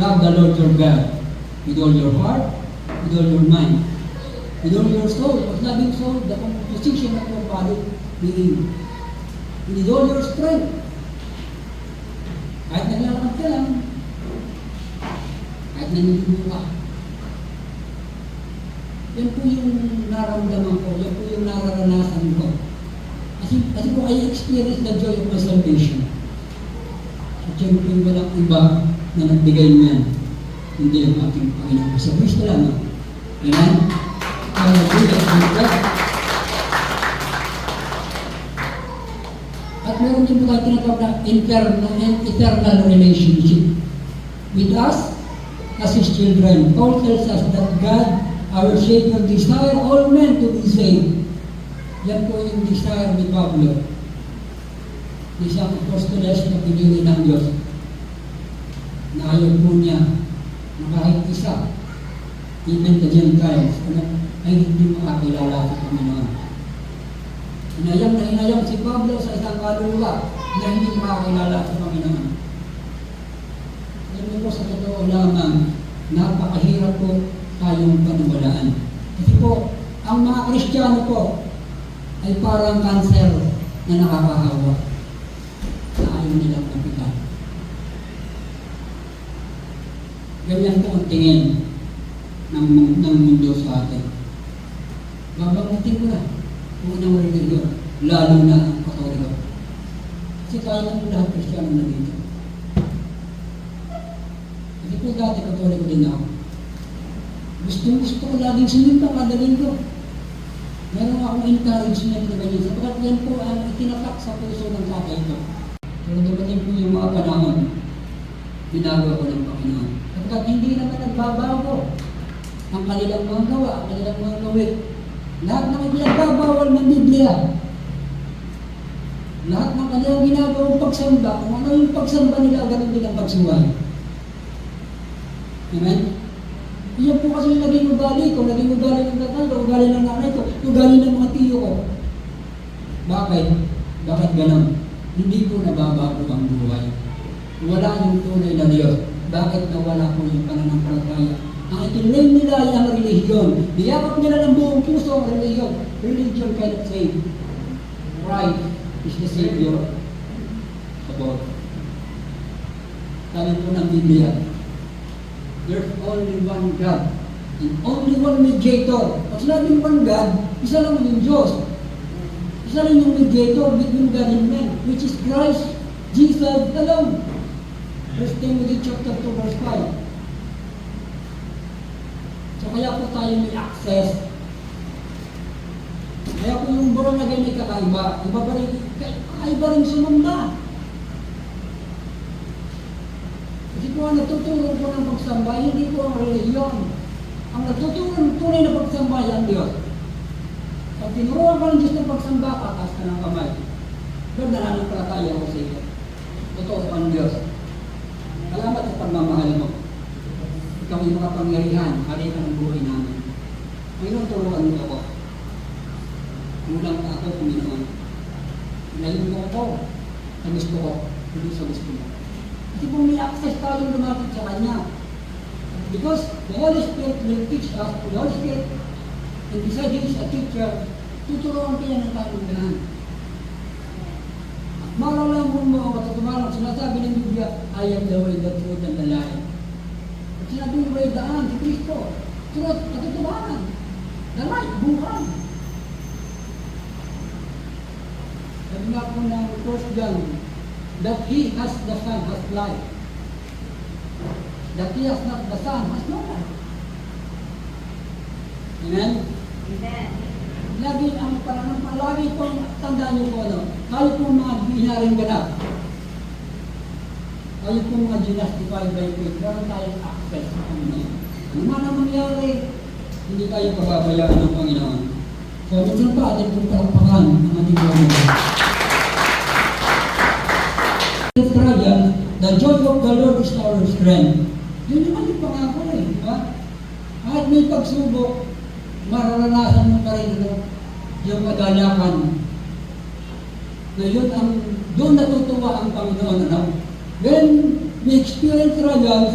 love the Lord your God with all your heart, with all your mind, with all your soul. Pag sabing soul, the composition of your body, meaning, with all your strength. Kahit naglalakad ka lang, kahit naniligo ka. Yan po yung naramdaman ko, yan po yung nararanasan ko. Kasi po I experience the joy of my salvation. At siyempre walang iba na nagbigay niyan, hindi ang ating Panginoon. Sa Kristo lang. Amen? At meron din po tayo tinatawag na eternal relationship with us as His children. Paul tells us that God, our Savior, desire all men to be saved. Yan po yung desire ni Pablo. Isang apostoles na pinili ng Diyos. Na ayaw po niya na kahit isa, even the Gentiles, ay hindi makakilala sa Panginoon. Hinayang si Pablo sa isang kaluluwa na hindi makakilala sa Panginoon. Alam po sa totoo lamang, napakahirap po tayong paniwalaan. Kasi po, ang mga Kristiyano po ay parang kanser na nakakahawa na ayaw nilang kapitan. Ganyan po ang tingin ng mundo sa atin. Babangutin ko na kung anong religion, lalo na ang Katoliko. Kasi kaya naman lahat Kristiyano na dito. Kasi po dati Katoliko din ako. Gusto ko laging sumimpa kada linggo. Meron akong encouragement na ganyan. Sapagkat yan po ang itinatak sa puso ng tatay ko. Pero dumating po yung mga panahon, binago ko ng Panginoon. Sapagkat hindi naman nagbabago ang kanilang mga gawa, ang kanilang mga gawin. Lahat ng ipinagbabawal ng Biblia. Lahat ng kanilang ginagawang pagsamba, kung ano yung pagsamba nila, ganun din ang pagsuway. Amen? Iyan po kasi yung naging ugali ko, naging ugali ng tatay ko, ugali ng nanay ko, ugali ng mga tiyo ko. Bakit? Bakit ganun? Hindi po nababago ang buhay. Wala yung tunay na Diyos. Bakit nawala po yung pananampalataya? Ang itinlay nila ay ang relihiyon. Niyakap nila ng buong puso ang relihiyon. Religion cannot save. Christ is the Savior of all. Sabi po ng Biblia, there's only one God and only one mediator. Pag sinabing one God, isa lang yung Diyos. Isa lang yung mediator between God and man, which is Christ, Jesus alone. 1 Timothy chapter 2 verse 5. So kaya po tayo may access. Kaya po yung born again ay kakaiba. Kakaiba rin sumamba. Kasi po ang natutulong po ng pagsamba, hindi po ang relihiyon. Ang natutulong tunay na pagsamba ay ang Diyos. Pag tinuruan ka ng Diyos ng pagsamba, katas ka ng kamay. Lord, nananampalataya ko sa iyo. Totoo ang Diyos. Salamat sa pagmamahal mo. Ikaw ay makapangyarihan, hari ka ng buhay namin. Mayroon turuan mo ako. Mulang ka ako, Panginoon. Ilayin mo ako sa gusto ko, hindi sa gusto mo. Kasi kung may access tayong lumapit sa Kanya. Because the Holy Spirit will teach us, the Holy Spirit, and besides He is a teacher, tuturuan kaya ng tayong lahat. At malalaman mo ang katotohanan, sinasabi ng Biblia, I am the way, the truth, and the life. At sinabi yung way, daan, si Kristo. Truth, katotohanan. The light, buhay. Sabi nga po ng 1 John, that he has the Son has life. That he has not the Son has no life. Amen? Amen. Lagi ang pananampalataya, lagi pong tandaan niyo po, ano, tayo pong mga binaring ganap. Tayo pong mga justified by faith, meron tayong access sa Panginoon. Ano man ang mangyari, hindi tayo pababayaan ng Panginoon. So, minsan pa atin pong palakpakan ang ating Panginoon. The joy of the Lord is our strength. Yun naman yung pangako eh, di ba? Kahit may pagsubok, mararanasan mo pa rin yung kagalakan. Na yun ang, doon natutuwa ang Panginoon. Ano? When we experience trials,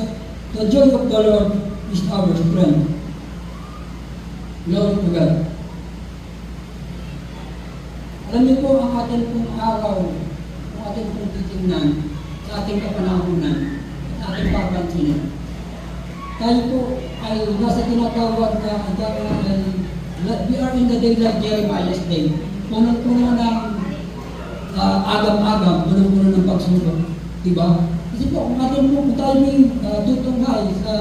the joy of the Lord is our strength. Glory to God. Alam niyo po ang ating pong araw, ang ating pong titingnan, sa ating kapanahonan, sa ating papansinin. Tayo po ay nasa tinatawag na we are in the day like Jeremiah's day. Punong-puno ng agam-agam, punong-puno ng pagsubok. Diba? Kasi po, kung atin po, kung tayo may tutunghay sa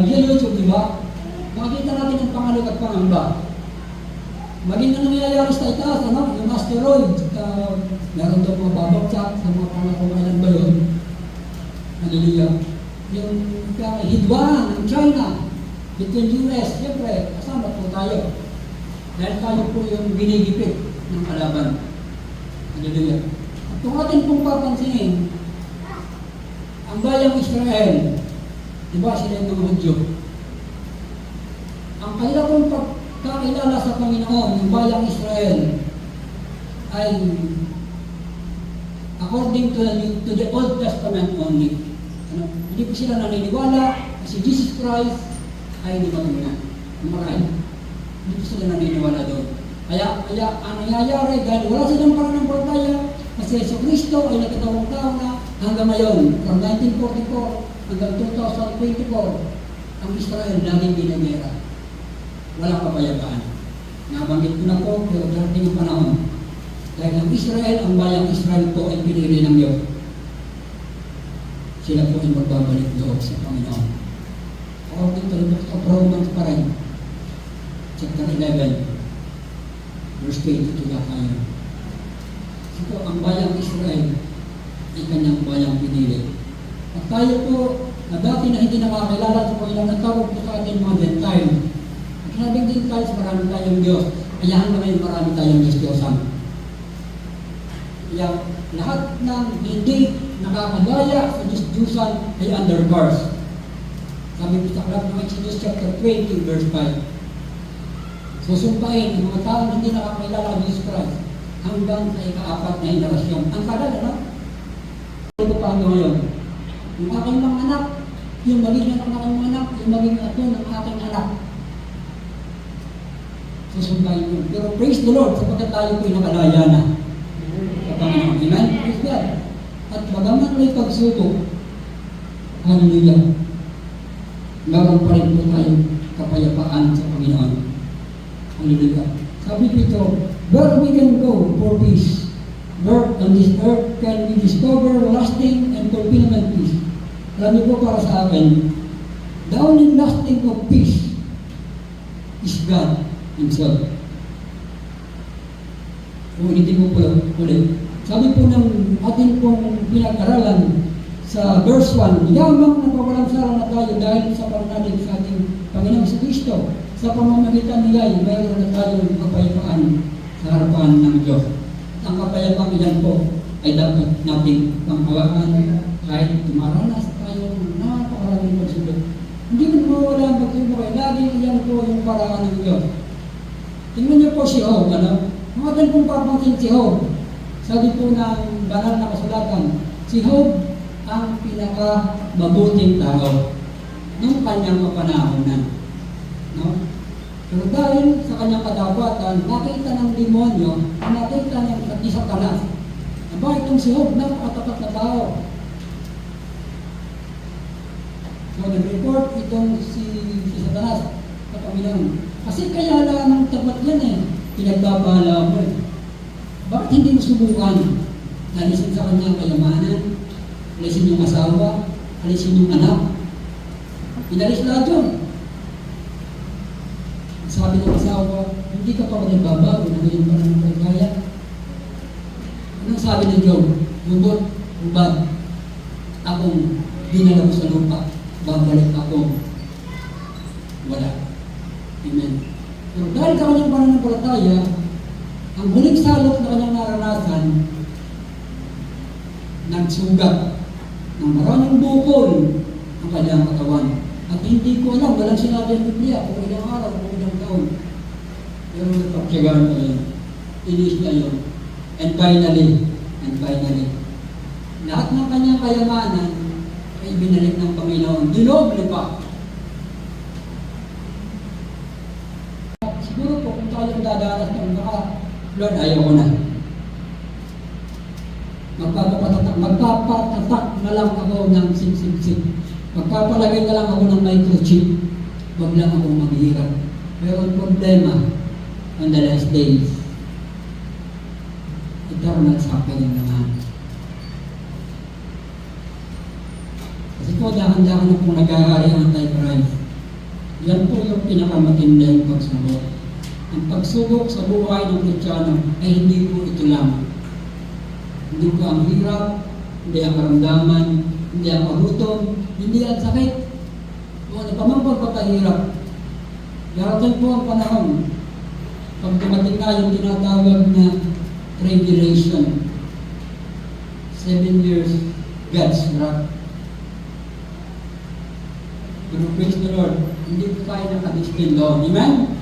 YouTube, diba? Makikita natin ang pangalag at pangamba. Maging na nangyayari sa itaas, ano? Yung asteroid, meron daw mga babagsak sa mga pangakamalan ba yun? Hallelujah. Yung hidwaan ng China, between US, siyempre, kasama po tayo. Dahil tayo po yung ginigipit ng kalaban. Hallelujah. At kung atin pong papansinin, ang bayang Israel, di ba sila yung mga Hudyo? Ang kanila pong pagkakilala sa Panginoon, yung bayang Israel, ay according to the Old Testament only. Ano? Hindi po sila naniniwala si Jesus Christ ay hindi mamaray. Hindi po sila naniniwala doon. Kaya ang nangyayari, dahil wala silang pananampalataya, kasi Yesu Kristo ay nagkatawang tao na hanggang ngayon, from 1944 hanggang 2024, ang Israel laging binagera. Walang kapayapaan. Nabanggit ko na po, pero darating yung panahon. Dahil ang Israel, ang bayang Israel po ay pinili ng Diyos. Sila po ay magbabalik doon sa Panginoon. According to the book of Romans pa rin, chapter 11, verse 22 na tayo. Ito, ang bayang Israel ay kanyang bayang pinili. At tayo po, na dati na hindi nakakilala sa Panginoon, nagtawag po sa atin mga Gentile. At sinabing Gentiles, marami tayong Diyos. Kaya hanggang ngayon marami tayong Diyos-Diyosan. Kaya lahat ng hindi nakakagaya sa Diyos-Diyosan ay under curse. Sabi ko sa aklat ng Exodus chapter 20 verse 5. Susumpain ang mga taong hindi nakakilala ng Jesus Christ hanggang sa ika-4 na henerasyon. Ang tagal, ano? Ito pa hanggang ngayon. Yung aking mga anak, yung maging anak ng aking mga anak, yung maging ato ng aking anak. Susumpain yun. Pero praise the Lord, sapagkat tayo po'y nakalaya na. Panginoon. Amen? Praise God. At bagaman may pagsubok, hallelujah, meron pa rin po tayong kapayapaan sa Panginoon. Hallelujah. Sabi dito, where we can go for peace, where on this earth can we discover lasting and fulfillment peace. Alam niyo po para sa akin, the only lasting of peace is God Himself. Ulitin ko po ulit. Sabi po ng ating pong pinag-aralan sa verse 1, yamang napawalang sara na tayo dahil sa pananalig sa ating Panginoong sa Kristo. Sa pamamagitan niya, mayroon na tayong kapayapaan sa harapan ng Diyos. At ang kapayapaan niyan po ay dapat nating panghawakan kahit tumaranas tayo ng napakaraming pagsubok. Hindi mo mawala ang pagsubok ay lagi iyan po yung paraan ng Diyos. Tingnan niyo po si Job, ano? Mga din pong papansin si Job. Sabi po ng banal na kasulatan, si Job ang pinaka-mabuting tao ng kanyang kapanahonan. No? Pero dahil sa kanyang kadapatan, nakita ng demonyo, nakita ng Satanas. Aba, itong si Job, napakatapat na tao. nag-report itong si Satanas sa Panginoon. Kasi kaya lang ng tapat yan eh. Pinagbabahala mo eh. Bakit hindi mo subukan? Alisin sa kanya kayamanan, alisin yung asawa, alisin yung anak. Inalis lahat yun. Sabi ng asawa, hindi ka pa nagbabago, nagayon pa ng pagkaya. Anong sabi ng Job? Lubot, ubad, akong dinala mo sa lupa, babalik ako. Wala. Amen. Pero dahil sa kanyang pananampalataya, ang huling salot na kanyang naranasan, nagsugat ng maraming bukol ang kanyang katawan. At hindi ko alam, walang sinabi ang Biblia kung ilang araw, kung ilang taon. Pero napagtyagaan ko yun. Inis niya yun. And finally, lahat ng kanyang kayamanan ay binalik ng Panginoon. Dinoble pa. Siguro po kung tayo dadanas ng baka, Lord, ayaw ko na. Magpapatatak na lang ako ng sip-sip-sip. Magpapalagay na lang ako ng microchip. Huwag lang ako maghihirap. Pero ang problema, on the last days, eternal suffering naman. Kasi po, dahan-dahan na pong nag-aari ang Antichrist. Yan po yung pinakamatindang pagsubok. Ang pagsubok sa buhay ng Kristiyano ay hindi po ito lang. Hindi po ang hirap, hindi ang karamdaman, hindi ang pagutom, hindi ang sakit. Kung ano pa mang pagpapahirap. Darating po ang panahon pag dumating na yung tinatawag na tribulation. 7 years God's wrath. Pero praise the Lord, hindi po tayo nakadistin doon. Amen?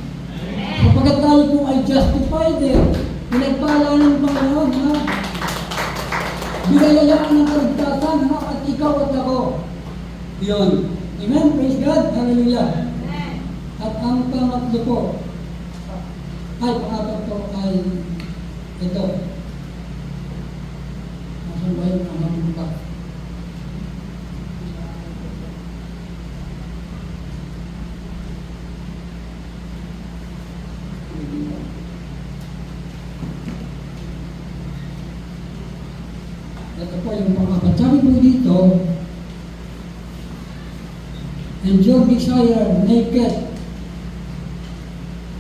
Kapag tayo po ay justified eh, pinagpala ng Panginoon, ha? Binayayaan ng kaligtasan, ha? At ikaw at ako. Yun. Amen? Praise God. Hallelujah. At ang pangatlo po, pangatlo po ay ito. Nasaan ba yung pangatlo pa? Ito po yung pangapat. Sabi po dito, and your desire naked,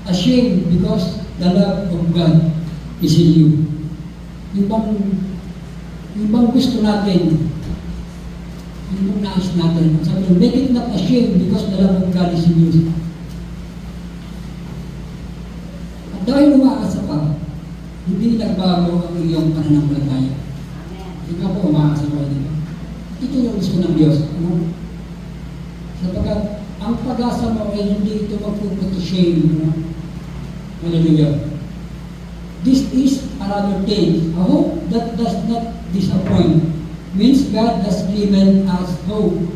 ashamed because the love of God is in you. Yung bang gusto natin, yung bang nais natin, sabi, make it not ashamed because the love of God is in you. At dahil umaasa ka, hindi nagbago ang iyong pananampalataya. Ikaw po umaasa ko, di ba? Ito yung gusto ng Diyos. Ano? Sapagkat ang pag-asa mo ay hindi ito magpuput to shame. No? Hallelujah. This is another thing. A hope that does not disappoint means God has given us hope.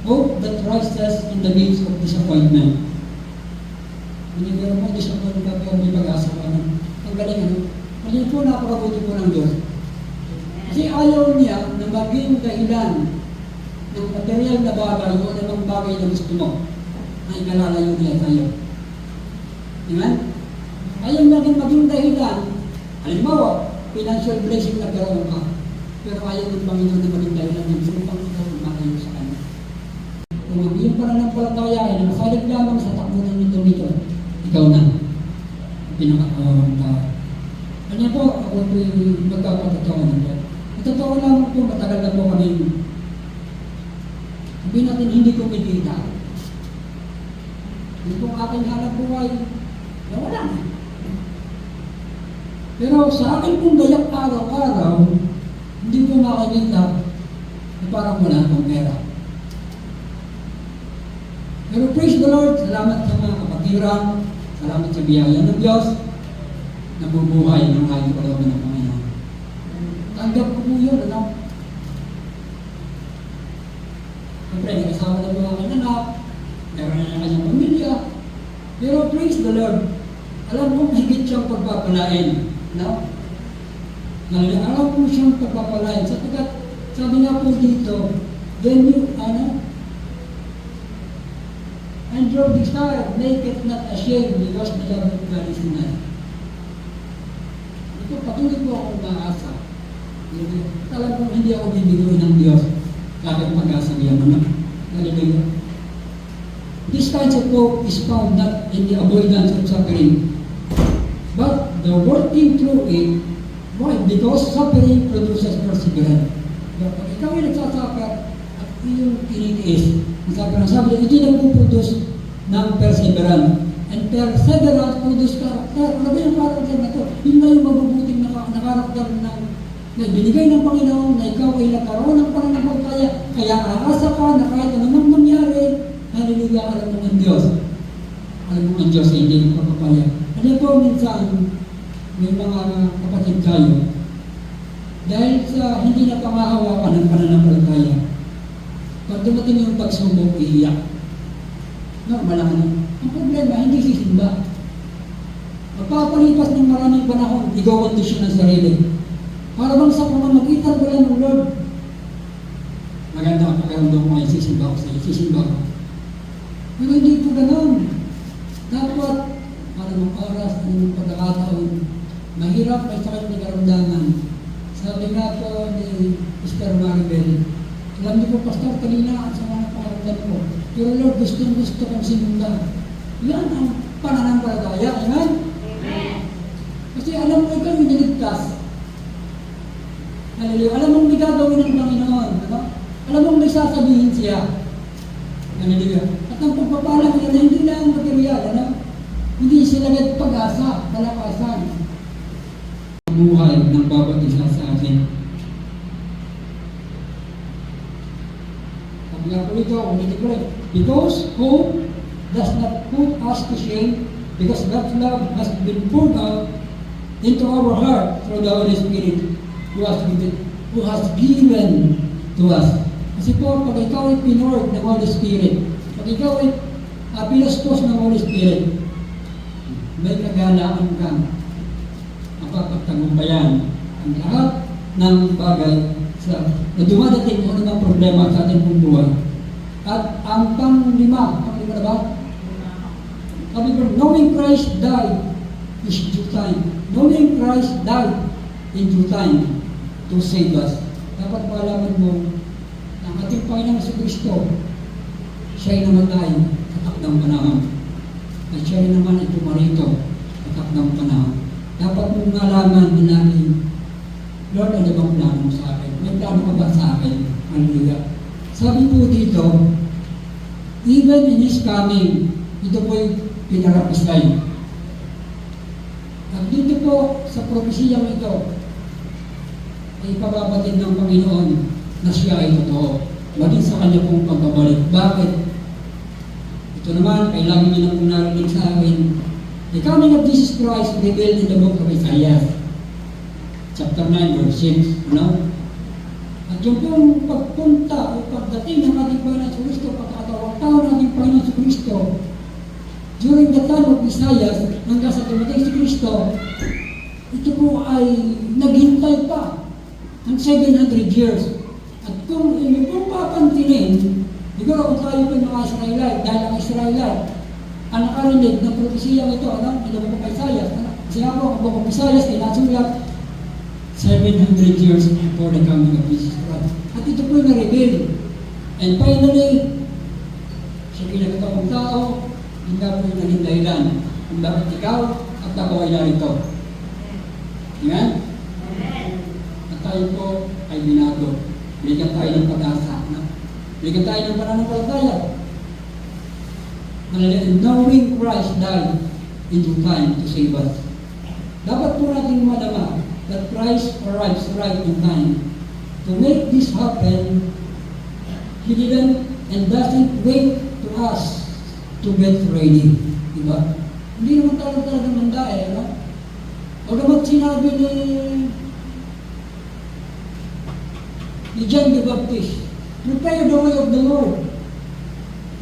Hope that rises in the midst of disappointment. Hindi meron mo disappointment ka pero may pag-asa ka. Ang galing ano? Kasi po napakabuti po ng Diyos. Kasi ayaw niya na maging dahilan ng material na bagay o anumang bagay na gusto mo na ikalalayo niya tayo. Amen? Ayaw niya maging dahilan. Halimbawa, financial blessing na ganoon ka. Pero ayaw ng Panginoon na maging dahilan ng gusto pang ikaw makayo sa kanya. Kung ang iyong pananampalataya ay nakasalit lamang sa takbunan nito, ikaw na. Pinakakawang tao. Kanya po, ako po yung magkakatotoo ng Lord. Totoo lang po, matagal na po kami. Sabihin natin, hindi kumikita. Hindi po aking hanap buhay, wala na. Pero sa akin pong gayak araw-araw, hindi po makikita na parang wala akong pera. Pero praise the Lord, salamat sa mga kapatiran, salamat sa biyaya ng Diyos, nabubuhay ng aking kalooban ng Panginoon. Tanggap ko po yun, ano? Siyempre, nag-asawa na po ang aking anak, meron na kanyang pamilya. Pero praise the Lord, alam mo, higit siyang pagpapalain. No? Alam mo siyang pagpapalain. Sapagkat, sabi nga po dito, then you, Job desired, naked, not ashamed, because the love of God is in us. Ito, patuloy po akong maasa. Talagang hindi ako bibiguin ng Diyos kahit pag-asa niya naman. Hallelujah. This kind of hope is found not in the avoidance of suffering, but the working through it. Why? Because suffering produces perseverance. Pag ikaw ay nagsasuffer at iyong tinitiis, sabi ito yung nagpuproduce ng perseverance. And perseverance produce character. Ano ba yung character na ito? Yun na yung mabubuting na character na binigay ng Panginoon na ikaw ay nagkaroon ng pananampalataya. Kaya aasa ka na kahit anumang mangyari, hallelujah, alam mo ang Diyos. Alam mo ang Diyos ay hindi magpapapaya. Ano po minsan, may mga kapatid tayo, dahil sa hindi na pangahawakan ng pananampalataya, pag dumating yung pagsubok, iiyak. Normal lang ano. Ang problema, hindi sisimba. Magpapalipas ng maraming panahon, i-kondisyon ng sarili. Para bang sa pamamagitan ko lang ng Lord, maganda ang pagkaroon ko ngayon, sisimba ko sa iyo, sisimba ko. Pero hindi po ganun. Dapat, anong oras, anong pagkakataon, mahirap ay sakit na karamdaman. Sabi nga po ni Mr. Maribel, alam niyo po, Pastor, kanina sa mga pangaramdam ko, pero Lord, gusto kong sinunda. Yan ang pananampalataya. Amen? Amen. Kasi alam mo, ikaw yung niligtas. Hallelujah. Alam mo, may gagawin ng Panginoon. Ano? Alam mo, may sasabihin siya. Hallelujah. At ang pagpapala niya na hindi lang material. Ano? Hindi sila agad pag-asa, kalakasan. Buhay ng bawat isa sa atin. Sabi nga po ito, because hope does not put us to shame, because God's love has been poured out into our heart through the Holy Spirit who has given to us. Kasi po, pag ikaw ay pinord ng Holy Spirit, pag ikaw ay pinaspos ng Holy Spirit, may kagalaan kang mapapagtagumpayan ang lahat ng bagay na dumadating o ng problema sa ating pong buhay. At ang panglima na ba? Sabi ko, knowing Christ died is due time. Knowing Christ died in due time to save us. Dapat malaman mo na ang ating Panginoon sa Kristo, siya'y namatay sa takdang panahon. At siya'y naman ay pumarito sa takdang panahon. Dapat mong malaman din natin, Lord, ano bang plano mo sa akin? May plano ka ba sa akin? Hallelujah. Sabi po dito, even in His coming, ito po'y pinarapisay. At dito po sa propesiyang ito, ay ipababatid ng Panginoon na siya ay totoo. Maging sa kanya pong pagbabalik. Bakit? Ito naman, ay lagi niyo na pong narinig sa akin. The coming of Jesus Christ revealed in the book of Isaiah, chapter 9, verse 6. Ano? At yung pong pagpunta o pagdating ng ating Panginoon sa Kristo, pagkatawang tao ng ating Panginoon sa Kristo, during the time of Isaiah, hanggang sa dumating si Kristo, ito po ay naghintay pa ng 700 years. At kung inyo pong papantinin, siguro kung tayo po yung mga Israelite, dahil ang Israelite, ang nakarinig ng propesiyang ito, ano? Ito po kay Isaiah. Kasi nga po, ang book of Isaiah ay nasulat 700 years before the coming of Jesus Christ. At ito po yung na-reveal. And finally, siya pinagkatawang tao, hindi po yung naging dahilan kung bakit ikaw at ako ay narito. Amen? At tayo po ay binago. Bigyan tayo ng pag-asa. Bigyan tayo ng pananampalataya. Knowing Christ died in due time to save us. Dapat po natin madama that Christ arrives right in time. To make this happen, He didn't and doesn't wait to us to get ready. Diba? Hindi naman talaga manda eh. No? O naman sinabi ni John the Baptist, prepare the way of the Lord.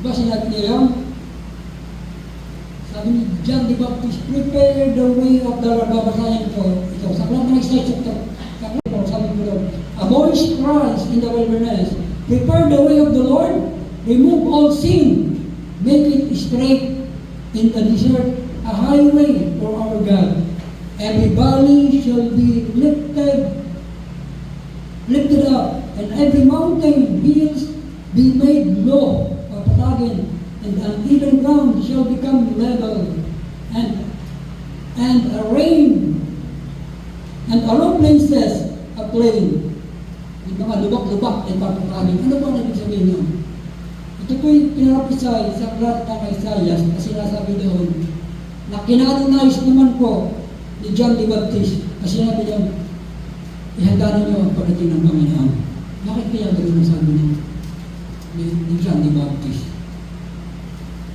Diba sinabi niya yun? Sabi ni John the Baptist, prepare the way of the Lord. Babasahin ko ito. Sa Clark ng Isaiah chapter, sabi ko doon, a voice cries in the wilderness, prepare the way of the Lord, remove all sin, make it straight in the desert, a highway for our God. Every valley shall be lifted up, and every mountain hills be made low or patagin, and uneven ground shall become level, and a rain, and a low places a plain. Yung mga lubak-lubak ay papatagin. Ano po ang ibig sabihin nyo? Ito po'y pinaprophesy sa aklat ng Isaiah kasi sinasabi doon na kinanonise naman po ni John the Baptist kasi sinabi niya, ihanda ninyo ang pagdating ng Panginoon. Bakit kaya gano'n ang sabi ni John the Baptist?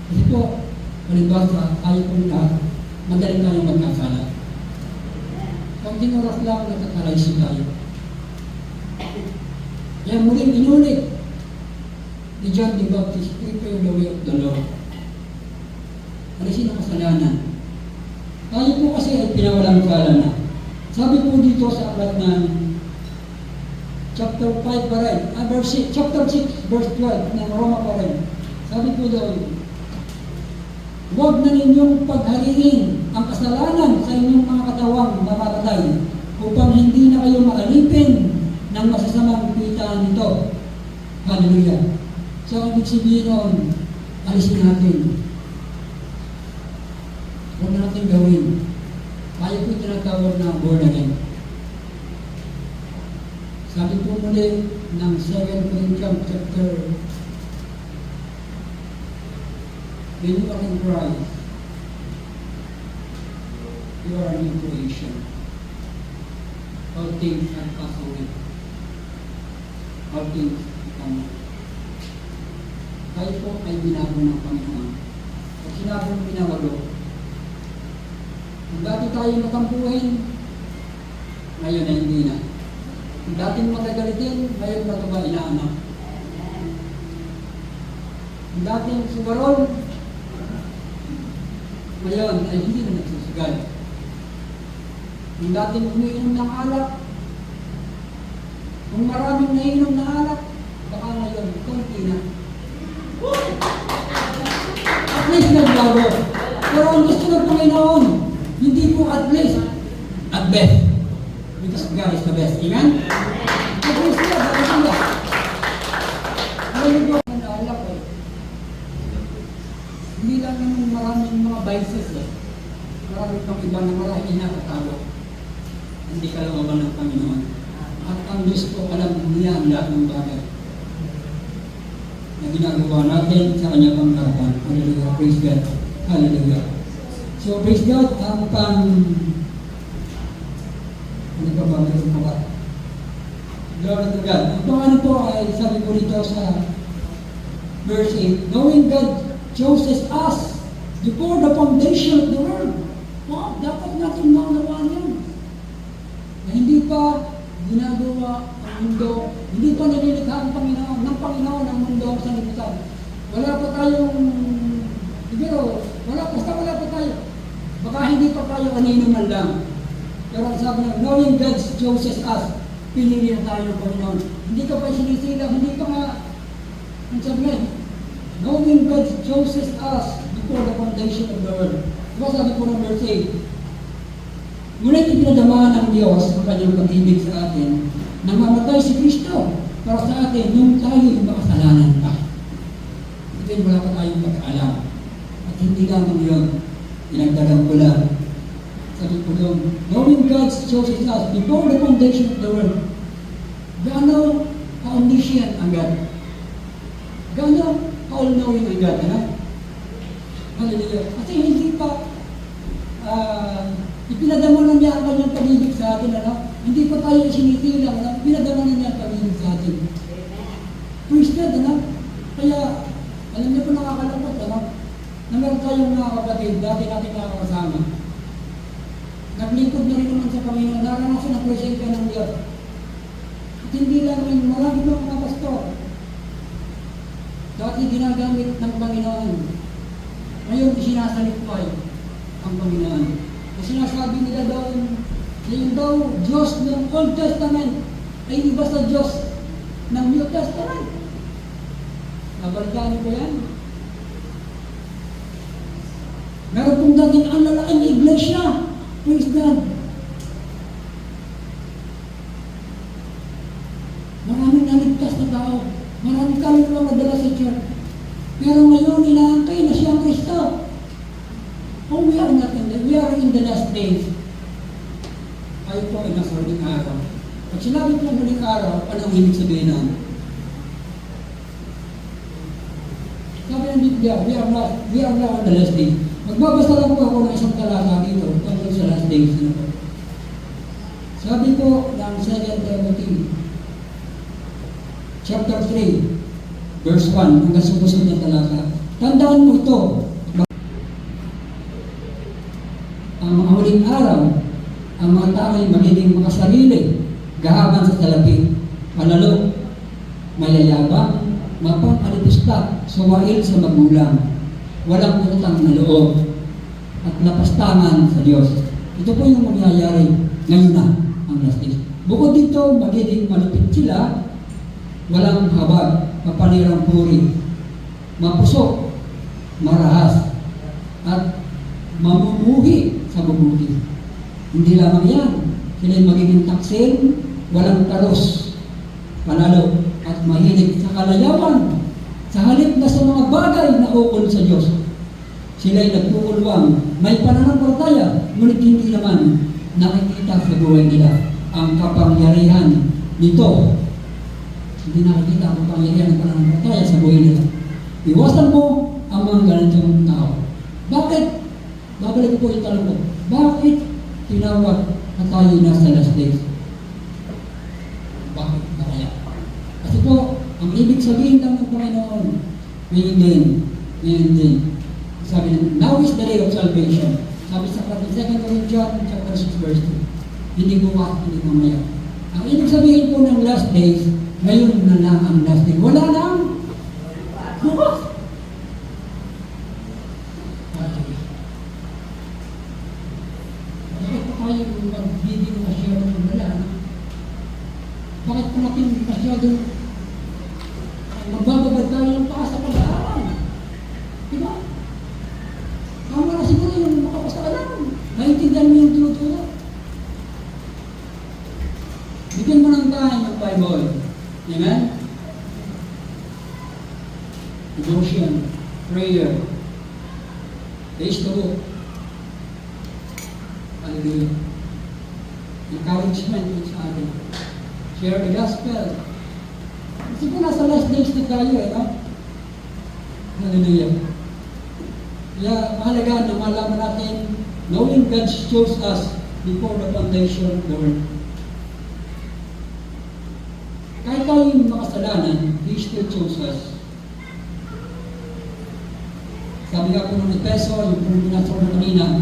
Kasi po, palibasa, ayaw po lahat, madaling tayong magkasala. Konting oras lang nagkakalaisi tayo. Kaya muling inulit ni John the Baptist, prepare the way of the Lord. Alisin ang kasalanan. Tayo po kasi ay pinawalang sala na. Sabi po dito sa aklat ng chapter 5 pa rin, chapter 6, verse 12 ng Roma pa rin. Sabi po doon, huwag na ninyong paghariin ang kasalanan sa inyong mga katawang mamamatay upang hindi na kayo maalipin ng masasamang pitaan nito. Hallelujah. So, ang ibig sabihin noon, alisin natin. Huwag natin gawin. Tayo po tinatawag na born again. Sabi po muli ng 2 Corinthians chapter, when you are in Christ, you are a new creation. All things are passed away. All things become new. Tayo po ay binago ng Panginoon. At sinabi ng pinawalo, kung dati tayo matampuhin, ngayon ay hindi na. Kung dating magagalitin, ngayon ba ito ba inaanak? Kung dating sugarol, ngayon ay hindi na nagsusugal. Kung dating umiinom ng alak, kung maraming naiinom na alak, baka ngayon, konti na. At least nagbago. Pero ang gusto ng Panginoon, hindi po at least, at best. Because God is the best. Amen? At least sila, bakit sila? Alam niyo po, ang alak eh. Hindi lang naman maraming mga vices eh. Maraming pang iba na maraming nakatago. Hindi kalooban ng Panginoon. At ang Diyos po, alam niya ang lahat ng bagay na ginagawa natin sa kanyang pangkapan. Hallelujah. Praise God. Hallelujah. So, praise God. Ang ano pa ba? Meron pa ba? Glory to God. Ang pangalan po ay sabi ko dito sa verse 8, knowing God chooses us before the foundation of the world. Wow, dapat natin maunawaan yan. Na hindi pa ginagawa ang mundo, hindi pa nililikha ang Panginoon, ng Panginoon ang mundo ang sanlibutan. Wala pa tayong, siguro, basta wala pa tayo. Baka hindi pa tayo kanino man lang. Pero ang sabi na, knowing God chooses us, pinili na tayo ng Panginoon. Hindi ka pa sinisilang, hindi pa nga, ang sabi nga, knowing God chooses us before the foundation of the world. Diba sabi po ng verse 8, ngunit ipinadamahan ng Diyos ang kanyang pag-ibig sa atin na mamatay si Kristo para sa atin nung tayo'y makasalanan pa. Ibig wala pa tayong pagkaalam. At hindi lamang yun, pinagdagang ko lang. Sabi ko doon, knowing God chooses us before the foundation of the world. Gaano ka-omniscient ang God? Gaano ka-all-knowing ang God? Ano? Hallelujah. Kasi hindi pa ipinadama na niya ang kanyang pag-ibig sa atin, ano? Hindi pa tayo sinisilang, ano? Ipinadama na niya ang pag-ibig sa atin. Praise God, ano? Kaya, alam niyo po nakakalapot, ano? Na meron tayong mga kapatid, dati natin nakakasama. Naglingkod na rin naman sa Panginoon, naranasan ang presensya ng Diyos. At hindi lang rin, marami pa mga pastor. Dati ginagamit ng Panginoon. Ngayon, isinasalipay ang Panginoon. Kasi sinasabi nila doon na yung daw Diyos ng Old Testament ay iba sa Diyos ng New Testament. Nabalitaan niyo ba yan? kung dating ang lalaking iglesia. Praise God. Maraming naligtas na tao. Maraming kaluluwa nadala sa church. Pero ngayon, inaangkay na siyang Kristo. Oh, we are in the last days. Tayo po ay nasa huling araw. Pag sinabi po ang huling araw, anong ibig sabihin nun? Sabi ng Biblia, we are now in the last days. Magbabasa lang po ako ng isang talata dito tungkol sa last days. Sabi po ng 2 Timothy chapter 3 verse 1 hanggang susunod na talata. Tandaan mo ito. Ang mga huling araw, ang mga tao ay magiging makasarili, gahaban sa salapi, palalo, mayayabang, mapang-alipustak, suwail sa magulang, walang utang na loob, at napastangan sa Diyos. Ito po yung mangyayari ngayon na ang last days. Bukod dito, magiging malupit sila, walang habag, mapanirang puri, mapusok, marahas, at mamumuhi sa mabuti. Hindi lamang yan, sila ay magiging taksil, walang taros, panalo, at mahilig sa kalayawan, sa halip na sa mga bagay na ukol sa Diyos. Sila ay nagkukulwang, may pananampalataya, ngunit hindi naman nakikita sa buhay nila ang kapangyarihan nito. Hindi nakikita ang kapangyarihan ng pananampalataya sa buhay nila. Iwasan mo ang mga ganitong tao. Bakit? Babalik ko po yung tanong ko. Bakit tinawag na tayo nasa last days? Bakit ba kaya? Kasi po, ang ibig sabihin lang ng Panginoon, ngayon din. Sabi na, now is the day of salvation. Sabi sa 2 Corinthians chapter 6 verse 2. Hindi bukas, hindi mamaya. Ang ibig sabihin po ng last days, ngayon na lang ang last day. Wala lang. Bukas. Bakit pa tayo mag-video masyado ng wala? Bakit pa natin masyado magbababad tayo ng taas sa pag-aaral? Diba? Tama na siguro yung makapasa ka lang. Naintindihan mo yung tinuturo. Bigyan mo ng time ng Bible. Amen? Devotion, prayer, taste the book. Hallelujah. Encouragement with other. Share the gospel. Kasi po nasa last days na tayo no? Hallelujah. Kaya mahalaga na malaman natin, knowing God chose us before the foundation of the world. Kahit tayo yung makasalanan, He still chose us. Sabi nga po ng Efeso, yung po binasa ko kanina,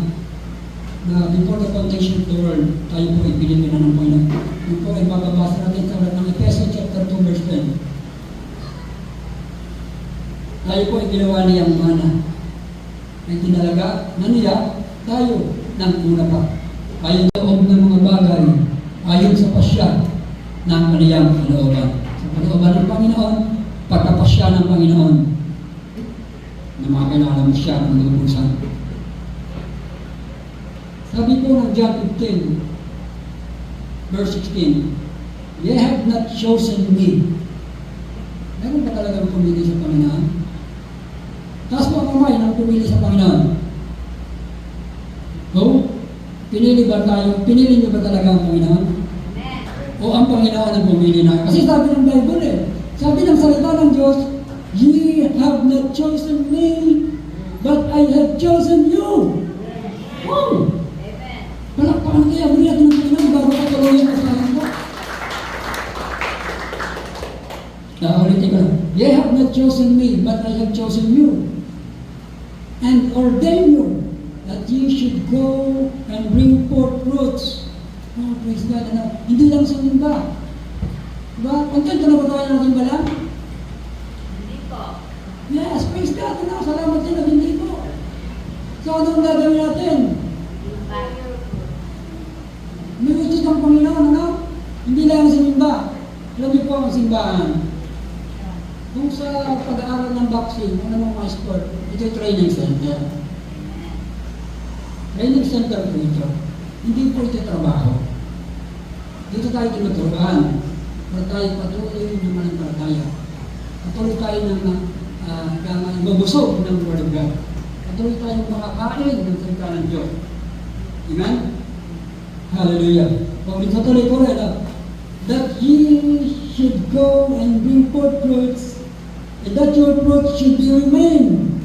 na before the foundation of the world, tayo po ay pinipina ng Panginoon. Yung po ay mababasa natin sa ulat ng Efeso chapter 2 verse 10. Tayo po ay ginawa niyang mana. Ay tinalaga na niya tayo ng una pa. Ayon sa loob ng mga bagay, ayon sa pasya ng kaniyang kalooban. Sa kalooban ng Panginoon, pagkapasya ng Panginoon, na makakilala mo siya ng lubusan. Sabi po ng John 15, verse 16, Ye have not chosen me. Meron ba talagang pumili sa Panginoon? Taas mo ang kamay ng pumili sa Panginoon. So, pinili ba tayo? Pinili niyo ba talaga ang Panginoon? O ang Panginoon ang pumili na? Kasi sabi ng Bible sabi ng salita ng Diyos, Ye have not chosen me, but I have chosen you. Oh! Palakpakan kaya, muli natin ng Panginoon bago patuloy ang kasalan ko. Ulitin ko lang. Ye have not chosen me, but I have chosen you. And ordain you that ye should go and bring forth fruits. Oh, praise God. Hindi lang sa simba. Diba? Content na ba tayo ng simba lang? Hindi po. Yes, praise God. Salamat din na hindi po. So, anong gagawin natin? May utos ng Panginoon, Hindi lang sa simba. Alam niyo po ang simbahan. Kung sa pag-aaral ng boxing, ano mga sport, ito yung training center. Training center po ito. Hindi po ito trabaho. Dito tayo tinuturuan. Para tayo patuloy ng mananampalataya. Patuloy tayo ng mabusog ng Word of God. Patuloy tayong makakain ng salita ng Diyos. Amen? Hallelujah. Pag patuloy ko rin, that ye should go and bring forth fruits, and that your fruit should be remain.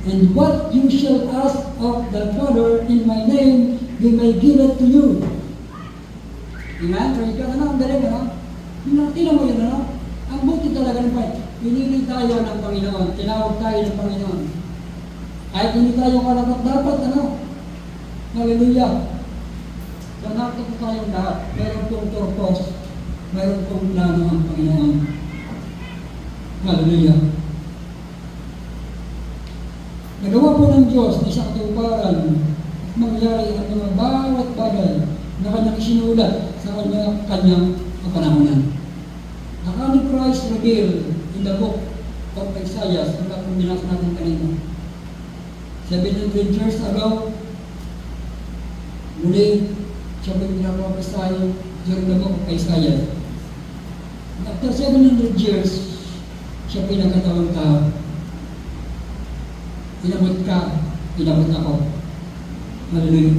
And what you shall ask of the Father in my name, He may give it to you. Amen? Praise God. Ano? Ang galing, ano? Tingnan mo yun, ano? Ang buti talaga ng Panginoon. Pinili tayo ng Panginoon. Tinawag tayo ng Panginoon. Kahit hindi tayo karapat-dapat, ano? Hallelujah. So, nato po tayong lahat. Meron pong purpose. Meron pong plano ang Panginoon. Hallelujah. Nagawa po ng Diyos na sa katuparan at mangyari ang mga bawat bagay na kanyang isinulat sa kanyang kapanahonan. The coming Christ revealed in the book of Isaiah, ang kung binasa natin kanina. 700 years ago, muli siya may pinaprophesy during the book of Isaiah. After 700 years, siya pinagkatawang tao. Inabot ka, inabot ako. Hallelujah.